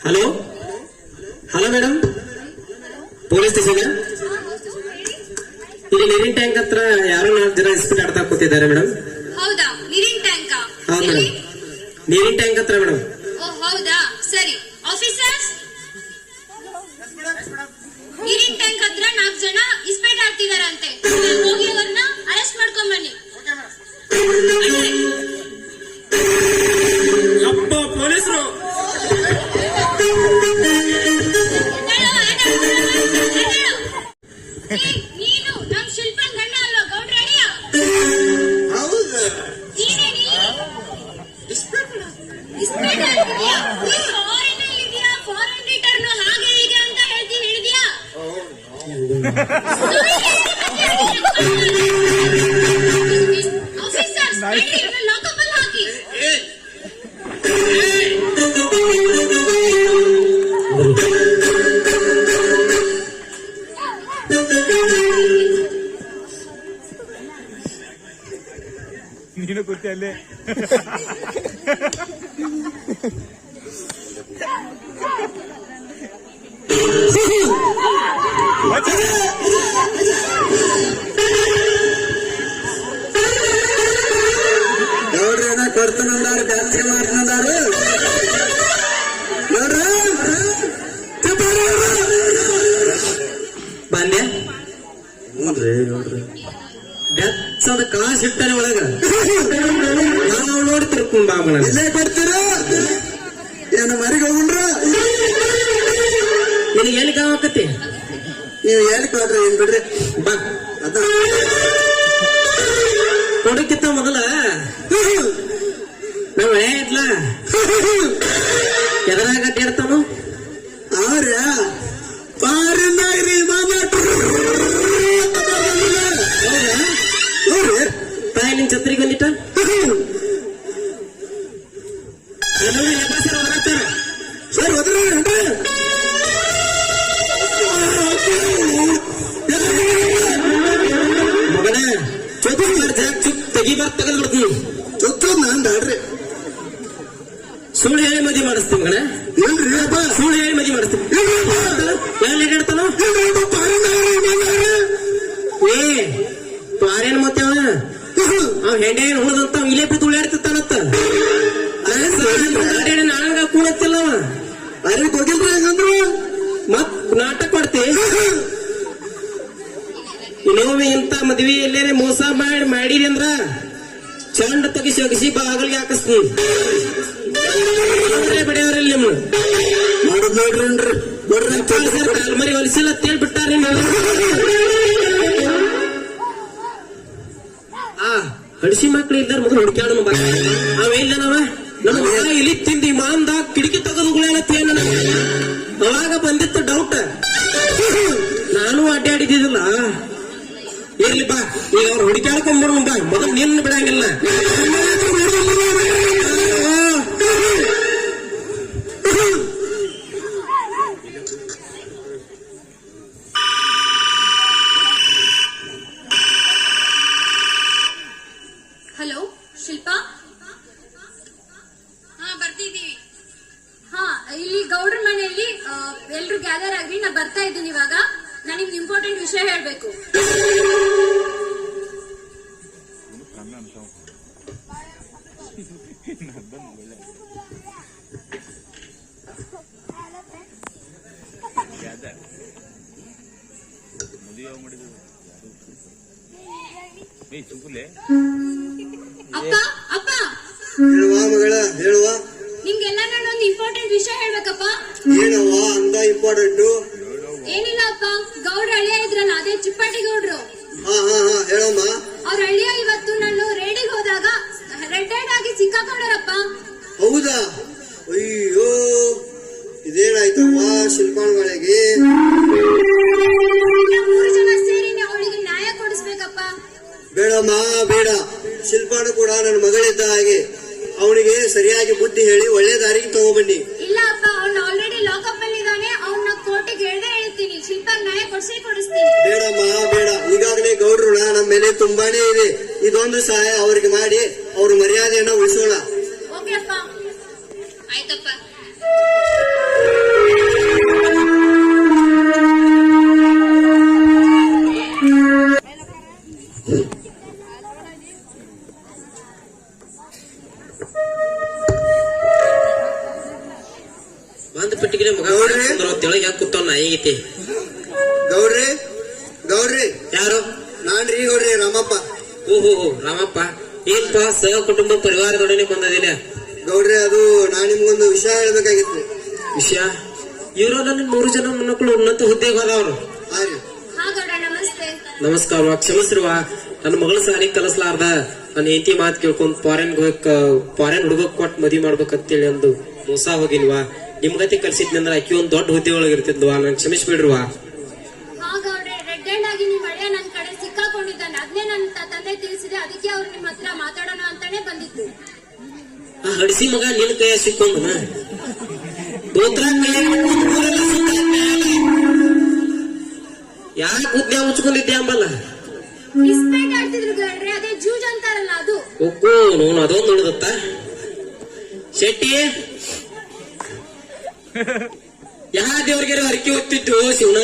hello hello madam police station ಈಗ ನೀರಿನ ಟ್ಯಾಂಕ್ ಹತ್ರ ಯಾರೋ 4 ಜನ ಸ್ಪೀಡ್ ಆಡ್ತಾ ಕೂತಿದ್ದಾರೆ ಮೇಡಮ್ ಹೌದಾ ನೀರಿನ ಟ್ಯಾಂಕ ಹೌದು ಮೇಡಮ್ ನೀರಿನ ಟ್ಯಾಂಕ್ ಹತ್ರ ಮೇಡಮ್ ಓ ಹೌದಾ ಸರಿ ಆಫೀಸರ್ಸ್ ನೀರಿನ ಟ್ಯಾಂಕ್ ಹತ್ರ 4 ಜನ ಇಸ್ಪೇಟ್ ಆಡ್ತಿದಾರಂತೆ ಹೋಗಿ ಅವ್ರನ್ನ ಅರೆಸ್ಟ್ ಮಾಡ್ಕೊಂಡ್ ಬನ್ನಿ ಅಪ್ಪ ಪೊಲೀಸರು ನೀನು ನಮ್ ಶಿಲ್ಪನ್ ಗಂಡ ಅಲ್ವಾ ಗೌಡ್ರ ಅಳಿಯ ಹೌದು ನೀನೇ ಇಸ್ಪೇಟ್ ಆಗ್ತಿದ್ಯಾ ಫಾರಿನ್ ಇದೆಯಾ ಫಾರಿನ್ ರಿಟರ್ನ್ ಹಾಗೆ ಹೀಗೆ ಅಂತ ಹೇಳ್ತೀನಿ ಹೇಳಿದ್ಯಾ ಆಫೀಸರ್ಸ್ ಲಾಕಪ್ ಅಲ್ಲಿ ಹಾಕಿ ನೀನು ಕೂತಿ ಅಲ್ಲಿ ನೋಡ್ರಿ ಏನ ಕೊಡ್ತಾನಂದಾರ ಜಾಸ್ತಿ ಮಾಡ್ತಾನಂದಾರ ನೋಡ್ರ ಬಾಲ್ಯ ನೋಡ್ರಿ ನೋಡ್ರಿ ಬೆಚ್ಚದ ಕಾಸು ಇರ್ತಾನೆ ಒಳಗ ನಾವು ನೋಡಿ ತಿರ್ಕೊಂಡ್ ಬಾ ಮನ ಇಲ್ಲೇ ಕೊಡ್ತೀರ ಏನು ಮರಿಗೆ ಹೋಗುಣ್ರ ನಿನಗೆ ಎಲ್ಲಿ ಕಾವಕತಿ ನೀವು ಎಲ್ಲಿ ಕೊಡ್ರಿ ಏನ್ ಬಿಡ್ರಿ ಬಾ ಅದ ಕೊಡಕ್ಕಿಂತ ಮೊದಲ ನಾವ್ ಹಳೆ ಇದ್ಲ ಎದರಾಗ ಅಡ್ಡಾಡ್ತಾನು ಅವ್ರ ಪಾರಿಂದಾಗ್ರಿ ಮಾಮ ಮೆಂಡೆ ಉಳಿದಂತ ಇಲ್ಲೇ ಬಿದ್ದು ಉಳ್ಳಾಡ್ತಿರ್ತಾನತ್ತ ನಾನಾಗ ಕೂಡತ್ತಿಲ್ಲ ಅವ ಅಲ್ಲಿ ಹೋಗಿಲ್ರಿ ಹಂಗಂದ್ರು ಮತ್ ನಾಟಕ ಮಾಡ್ತಿ ಇನ್ನೊಮ್ಮೆ ಇಂತ ಮದ್ವಿ ಎಲ್ಲೇನೆ ಮೋಸ ಮಾಡಿರಿ ಅಂದ್ರ ಚಂಡ ತೆಗಿಸಿ ಒಗಿಸಿ ಬಾಗಲ್ಗೆ ಹಾಕಿಸ್ತೀನಿ ಬಡಿಯವ್ರಲ್ಲಿ ನಿಮ್ಮ ಮಾಡೋದ್ ನೋಡ್ರಿ ಕಾಲ್ಮರಿ ಹೊಲಿಸಿಲ್ಲ ಅಂತೇಳಿ ಬಿಟ್ಟಾರಿ ಹಡಿಸಿ ಮಕ್ಳು ಇದ್ದಾರ ಮೊದಲು ಹುಡುಕ್ಯಾಡನು ಬಾ ಅವೆಲ್ಲ ನಾವ ನಮ್ಮ ಮಗ ಇಲ್ಲಿ ತಿಂದಿ ಮಾಂದ ಕಿಟಕಿ ತೆಗೆದುಗಳೇನತ್ತೇನ ಅವಾಗ ಬಂದಿತ್ತು ಡೌಟ್ ನಾನು ಅಡ್ಡಾಡಿದ್ದಿಲ್ಲ ಇರ್ಲಿ ಬಾ ಈಗ ಅವ್ರು ಹುಡುಕ್ಯಾಡ್ಕೊಂಡ್ಬರು ಬಾ ಮೊದಲು ನಿನ್ನ ಬಿಡಂಗಿಲ್ಲ ಹಲೋ ಶಿಲ್ಪಾ ಹಾ ಬರ್ತಿದ್ದೀವಿ ಹಾ ಇಲ್ಲಿ ಗೌಡ್ರ ಮನೆಯಲ್ಲಿ ಎಲ್ರು ಗ್ಯಾದರ್ ಆಗ್ರಿ ನಾ ಬರ್ತಾ ಇದ್ದೀನಿ ಇವಾಗ ನಾನು ನಿಮ್ಗೆ ಇಂಪಾರ್ಟೆಂಟ್ ವಿಷಯ ಹೇಳ್ಬೇಕು ಅಪ್ಪ ಅಪ್ಪ ಹೇಳುವ ಮಗಳ ಹೇಳುವ ನಿಮ್ಗೆಲ್ಲ ನಾನೊಂದು ಇಂಪಾರ್ಟೆಂಟ್ ವಿಷಯ ಹೇಳ್ಬೇಕಪ್ಪ ಏನವ್ವ ಅಂತ ಇಂಪಾರ್ಟೆಂಟು ಏನಿಲ್ಲ ಅಪ್ಪ ಗೌಡ್ರ ಅಳಿಯ ಇದ್ರಲ್ಲ ಅದೇ ಚಿಪ್ಪಾಟಿ ಗೌಡ್ರು ಹಾ ಹೇಳಮ್ಮ ಅವ್ರ ಅಳಿಯ ಇವತ್ತು ನಾನು ರೇಡಿಗೆ ಹೋದಾಗ ರೆಡ್ ಹ್ಯಾಂಡ್ ಆಗಿ ಸಿಕ್ಕಾಕೊಂಡಾರಪ್ಪ ಹೌದಾ ಅಯ್ಯೋ ಇದೇನಾಯ್ತವ್ವ ಶಿಲ್ಪಾಣಿಗೆ 3 ಜನ ಸೇರಿ ಅವಳಿಗೆ ನ್ಯಾಯ ಕೊಡಿಸ್ಬೇಕಪ್ಪ ಬೇಡಮ್ಮ ಬೇಡ ಶಿಲ್ಪಾನು ಕೂಡ ನನ್ನ ಮಗಳಿದ್ದ ಹಾಗೆ ಅವನಿಗೆ ಸರಿಯಾಗಿ ಬುದ್ಧಿ ಹೇಳಿ ಒಳ್ಳೆ ದಾರಿಗೆ ತಗೊಬನ್ನಿ ಇಲ್ಲ ಅಪ್ಪ ಅವ್ನ ಆಲ್ರೆಡಿ ಲಾಕಪ್ ಅಲ್ಲಿ ಇದ್ದಾನೆ ಅವ್ನ ಕೋರ್ಟಿಗೆ ಹೇಳ್ತೀನಿ ಶಿಲ್ಪಾಗ್ ನ್ಯಾಯ ಕೊಡಿಸ್ತೀನಿ ಬೇಡಮ್ಮ ಬೇಡ ಈಗಾಗಲೇ ಗೌಡ್ರು ನಮ್ಮ ಮೇಲೆ ತುಂಬಾನೇ ಇದೆ ಇದೊಂದು ಸಹಾಯ ಅವರಿಗೆ ಮಾಡಿ ಅವ್ರ ಮರ್ಯಾದೆಯನ್ನ ಉಳಿಸೋಣ ಓಕೆ ಅಪ್ಪ ಆಯ್ತಪ್ಪ ಒಂದ್ ಪೆಟ್ಟಿಗೆ ಮಗ ತೆಳಗೆ ಯಾಕೆ ಕೂತಾವ ನಾಯಿಗೈತಿ ಗೌಡ್ರಿ ಗೌಡ್ರಿ ಯಾರು ನಾನ್ರಿ ಗೌಡ್ರಿ ರಾಮಪ್ಪ ಓಹೋ ರಾಮಪ್ಪ ಏನ್ಪಾ ಸಹ ಕುಟುಂಬ ಪರಿವಾರದೊಡನೆ ಬಂದದಿಲ್ಲ ಗೌಡ್ರಿ ಅದು ನಾನ್ ನಿಮ್ಗೊಂದು ವಿಷಯ ಹೇಳ್ಬೇಕಾಗಿತ್ತು ವಿಷಯ ಇವರೆಲ್ಲ ನಿನ್ 3 ಜನ ಮಕ್ಕಳು ಉನ್ನತ ಹುದ್ದೆಗೆ ಹೋದವ್ರು ಹಾ ರೀ ಹಾ ಗೌಡ ನಮಸ್ತೆ ನಮಸ್ಕಾರ ಕ್ಷಮಿಸ್ರಿವ ನನ್ನ ಮಗಳ ಸಾಲಿ ಕಲಸ್ಲಾರ್ದ ನನ್ನ ಹೆಂಡತಿ ಮಾತು ಕೇಳ್ಕೊಂಡ್ ಫಾರೆನ್ ಹುಡುಗ ಕೊಟ್ಟು ಮದ್ವಿ ಮಾಡ್ಬೇಕಂತೇಳಿ ಒಂದು ಮೋಸ ಹೋಗಿಲ್ವಾ ನಿಮ್ಗತಿ ಕಲ್ಸಿದ್ನಂದ್ರ ಆಕಿ ಒಂದ್ ದೊಡ್ಡ ಹುದ್ದೆ ಒಳಗೆ ಇರ್ತಿದ್ವಾ ನನ್ ಕ್ಷಮಿಸ್ಬಿಡ್ರಿವಾ ಹಾ ಗೌಡ್ರೆ ರೆಡ್ ಹ್ಯಾಂಡ್ ಆಗಿ ನಿಮ್ ಹಳೆಯ ನನ್ ಕಡೆ ಸಿಕ್ಕಾಕೊಂಡಿದ್ದಾನೆ ಅದನ್ನೇ ನನ್ನ ತಂದೆ ತಿಳಿಸಿದೆ ಅದಕ್ಕೆ ಅವ್ರು ನಿಮ್ಮ ಹತ್ರ ಮಾತಾಡೋಣ ಅಂತಾನೆ ಬಂದಿತ್ತು ಆ ಹಡಿಸಿ ಮಗ ನಿನ್ ಕೈಯ ಸಿಕ್ಕೊಂಡ ದೋತ್ರ ಯಾಕೆ ಹುದ್ದೆ ಮುಚ್ಕೊಂಡಿದ್ದೆ ಅಂಬಲ್ಲ ಇಸ್ಪೇಟ್ ಆಡ್ತಿದ್ರು ಗೌಡ್ರೆ ಅದೇ ಜೂಜ್ ಅಂತಾರಲ್ಲ ಅದು ಒಕ್ಕೋ ನೋನು ಅದೊಂದು ಉಳಿದತ್ತ ಶೆಟ್ಟಿ ಯಾ ದೇವ್ರಿಗೆ ಹರಕೆ ಹೊತ್ತಿತ್ತು ಶಿವನ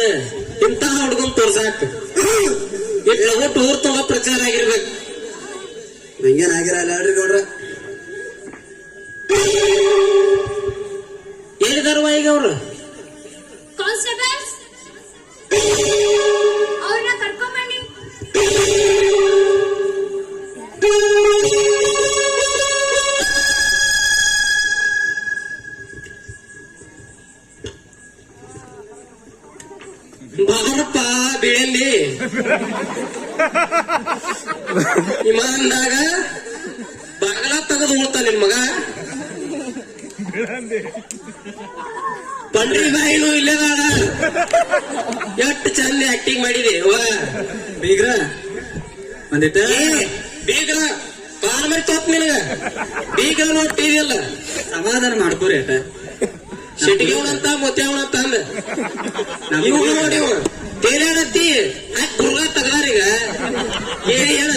ಇಂತಹ ಹುಡುಗನ್ ತೋರ್ಸಾಕ್ ಒಟ್ಟು ಊರ್ ತುಂಬ ಪ್ರಚಾರ ಆಗಿರ್ಬೇಕು ಹಂಗೇನಾಗಿರಲ್ಲ ಹೇಳ್ರಿ ಗೌಡ್ರ ಏನಿದಾರವ ಈಗ ಅವ್ರು ಕಾನ್ಸ್ಟೇಬಲ್ಸ್ ಅವ್ರನ್ನ ಕರ್ಕೊಂಬನ್ನಿ ಬಾರಪ್ಪ ಬೀಳಲ್ಲಿ ವಿಮಾನದಾಗ ಬಾಗಲ ತೆಗೆದು ಉಳ್ತಾ ನಿನ್ ಮಗ ಪಂಡ್ರಿ ಬಾಯಿನೂ ಇಲ್ಲೇದಾಳ ಎಷ್ಟು ಚಂದ ಆಕ್ಟಿಂಗ್ ಮಾಡಿದೆ ಬೀಗ್ರ ಒಂದಿಟ್ಟ ಬೀಗ್ರ ಕಾಲ್ ಮೇಲೆ ತೋತ್ ನಿನಗ ಬೀಗ್ರ ನೋಡ್ತಿದೆಯಲ್ಲ ಸಮಾಧಾನ ಮಾಡ್ಕೋರಿ ಅಟ ಶೆಟ್ಟಿಗೆ ಅವನಂತ ಮೊತ್ತೆ ಅವನಂತ ಅಂದ ಇವ್ ನೋಡಿ ತೇಲಾಡತ್ತಿ ಆಯ್ತು ಗುರ್ಗ ತಗದಾರೀಗ ಹೇಳಿ ಹೇಳ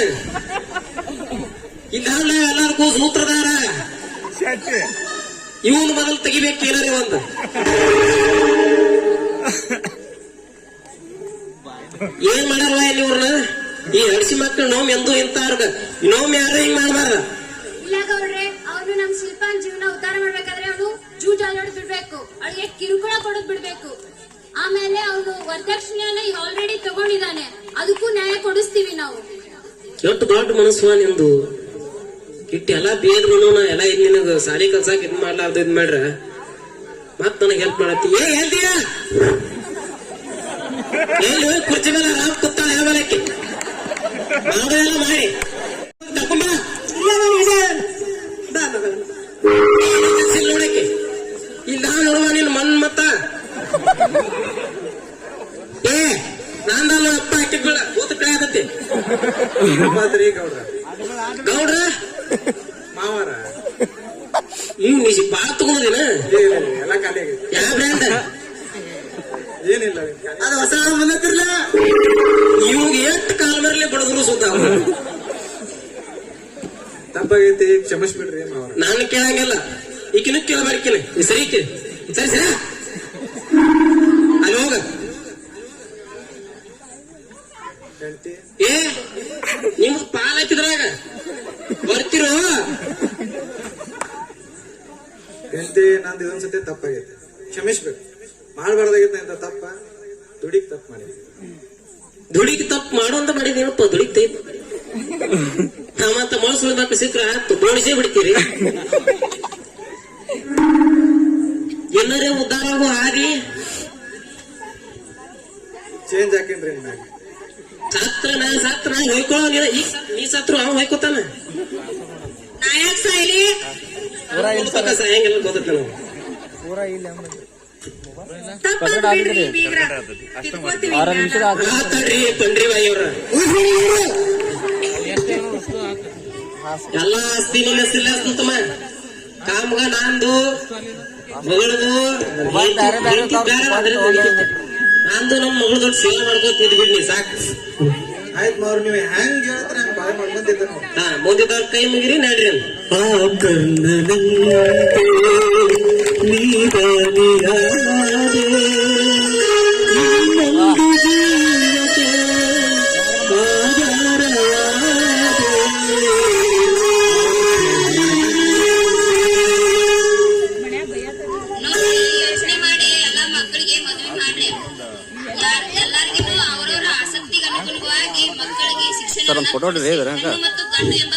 ಇಲ್ಲ ಎಲ್ಲಾರ್ಗೂ ಸೂತ್ರದಾರ ಇವನ್ ಮೊದಲು ತೆಗಿಬೇಕು ಕೇಳರಿ ಒಂದು ಏನ್ ಮಾಡ್ಯಾರವ ಇಲ್ಲಿ ಇವ್ರನ್ನ ಈ ಹಡಿಸಿ ಮಕ್ಳು ನೋಮ್ ಎಂದು ಇಂತವ್ರಗ ನೋಮ್ ಯಾರು ಹಿಂಗ್ ಮಾಡ್ಬಾರ. ಇಲ್ಲ ಗೌಡ್ರೆ, ಅವನು ನಮ್ ಶಿಲ್ಪಾನ್ ಜೀವನ ಉದ್ಧಾರ ಮಾಡ್ಬೇಕಾದ್ರೆ ಅವನು ಜೂಜ್ ಆಡೋದ್ ಬಿಡ್ಬೇಕು, ಅವಳಿಗೆ ಕಿರುಕುಳ ಕೊಡೋದ್ ಬಿಡ್ಬೇಕು. ಆಮೇಲೆ ಅವನು ವರದಕ್ಷಿಣೆಯನ್ನ ಈಗ ಆಲ್ರೆಡಿ ತಗೊಂಡಿದ್ದಾನೆ, ಅದಕ್ಕೂ ನ್ಯಾಯ ಕೊಡಿಸ್ತೀವಿ ನಾವು. ಎಷ್ಟು ದೊಡ್ಡ ಮನಸ್ಸು ನಿಂದು. ಇಟ್ಟು ಎಲ್ಲಾ ಬೇದ್ರು ನಾ ಎಲ್ಲ ಇದ್ ನಿನಗ ಸಾಲಿ ಕಲ್ಸಾಕ ಇದ್ ಮಾಡ್ಲಾರ್ದು ಇದ್ ಮಾಡ್ರ ಮತ್ ನನಗ್ ಹೆಲ್ಪ್ ಮಾಡತ್ತಿ. ಎಲ್ದಿಯ ಎಲ್ಲಿ ಹೋಗಿ ಕುರ್ಚಿ ಮೇಲೆ ಆರಾಮ್ ಕೂತಾಳ ಹೇಳಕ್ಕೆ ಮಾಡೋದೆಲ್ಲ ಮಾಡಿ ತಕೊಂಬ ನೋಡಕ್ಕೆ ಇಲ್ಲ ನೋಡುವ ನಿನ್ ಮನ್ ಮತ್ತ ಏ ನಾಂದಲ್ಲ ಅಪ್ಪ ಹಾಕಿದ್ಬೇಡ ಊತ ಕಡೆ ಆಗತ್ತೆ ಗೌಡ್ರ ಗೌಡ್ರ ಮಾವಾರ ನೀ ಬಾಳ ತಗೊಂಡಿನ ಎಲ್ಲ ಖಾಲಿ ಆಗೈತಿ. ಯಾವ ಬ್ರ್ಯಾಂಡ್ ಏನಿಲ್ಲ ಅದು ಹೊಸ ಬಂದಿರ್ಲ ಇವಾಗ ಎಷ್ಟು ಕಾಲ ಮೇಲೆ ಬಡದ್ರು ಸುತ್ತ ತಪ್ಪಾಗೈತಿ, ಕ್ಷಮಿಸ್ಬಿಡ್ರಿ ಮಾವಾರ. ನಾನು ಕೇಳಂಗಿಲ್ಲ, ಈಕಿನ ಕೇಳಬಾರ್ಕಿನ ಸರಿ ಸರಿ ಸರಿ ಅಲ್ಲಿ ಹೋಗ. ಹೇಳ್ತಿ ಏ ನಿಮ್ದು ಪಾಲ್ ಹಾಕಿದ್ರಾಗ ಬರ್ತಿರೋ ಹೇಳ್ತಿ ನಂದು ಇದೊಂದ್ಸತಿ ತಪ್ಪಾಗೈತಿ, ಕ್ಷಮಿಸ್ಬೇಕು. ಮಾಡ್ಬಾರ್ದಾಗೈತೆ ಅಂತ ತಪ್ಪ, ದುಡಿಗ್ ತಪ್ಪು ಮಾಡಿದ್ವಿ. ದುಡಿಗೆ ತಪ್ಪು ಮಾಡುವಂತ ಮಾಡಿದೇನಪ್ಪ ದುಡಿತೈ ಮತ್ತ ಮೊಳಸು ಮಕ್ಕಳು ಸಿಕ್ಕ್ರ ಬೋಣಿಸೇ ಬಿಡ್ತೀರಿ. ಎಲ್ಲರೇ ಉದ್ದಾರ ಆಗೋ ಹಾದಿ ಚೇಂಜ್ ಹಾಕೇನ್ರಿ ಮ್ಯಾಗ. ಸತ್ರ ನಾ ಹೊಯ್ಕೊಳ್ಳೋ ನೀ ಸತ್ರು ಅವ ಹೊಯ್ಕೋತಾನ. ನಾಯಕ್ ಸಾಯ್ಲಿ ಸಾಯಂಗಿಲ್ಲ ಗೊತ್ತ ನಾವು ತಪ್ಪಾದ್ ಬಿಡ್ರಿ ಬೀಗ್ರ, ತಿದ್ಕೋತೀವಿ ಇನ್ನ. ತಡ್ರಿ ಪಂಡ್ರಿ ಬಾಯಿ ಅವ್ರ ಎಲ್ಲ ಆಸ್ತಿ ನಿನ್ನ ಸಿಲ್ಲ ತಮ್ಮ ಕಾಮಗ ನಂದು ಮಗಳದು ನಂದು ನಮ್ ಮಗಳು ದೊಡ್ಡ ಸೇವೆ ಮಾಡ್ಕೋತಿದ್ ಬಿಡ್ನಿ ಸಾಕು. ಆಯ್ತು ಮಾವ್ರ, ನೀವು ಹೆಂಗ್ ಹೇಳ್ತಾರೆ ಹಂಗ ಬಾಳೆ ಮಾಡ್ಕೊಂತಿದ್ದ ನಾವು. ಹಾ ಮುಂದಿದ್ದವ್ರ ಕೈ ಮುಗಿರಿ ನಡ್ರಿ ನೋಡಿ, ಯೋಚನೆ ಮಾಡಿ ಎಲ್ಲ ಮಕ್ಕಳಿಗೆ ಮದುವೆ ಮಾಡ್ರಿ. ಎಲ್ಲರಿಗೂ ಅವರವರ ಆಸಕ್ತಿಗೆ ಅನುಗುಣವಾಗಿ ಮಕ್ಕಳಿಗೆ ಶಿಕ್ಷಣ ಮತ್ತು ಗಂಡು ಎಂಬ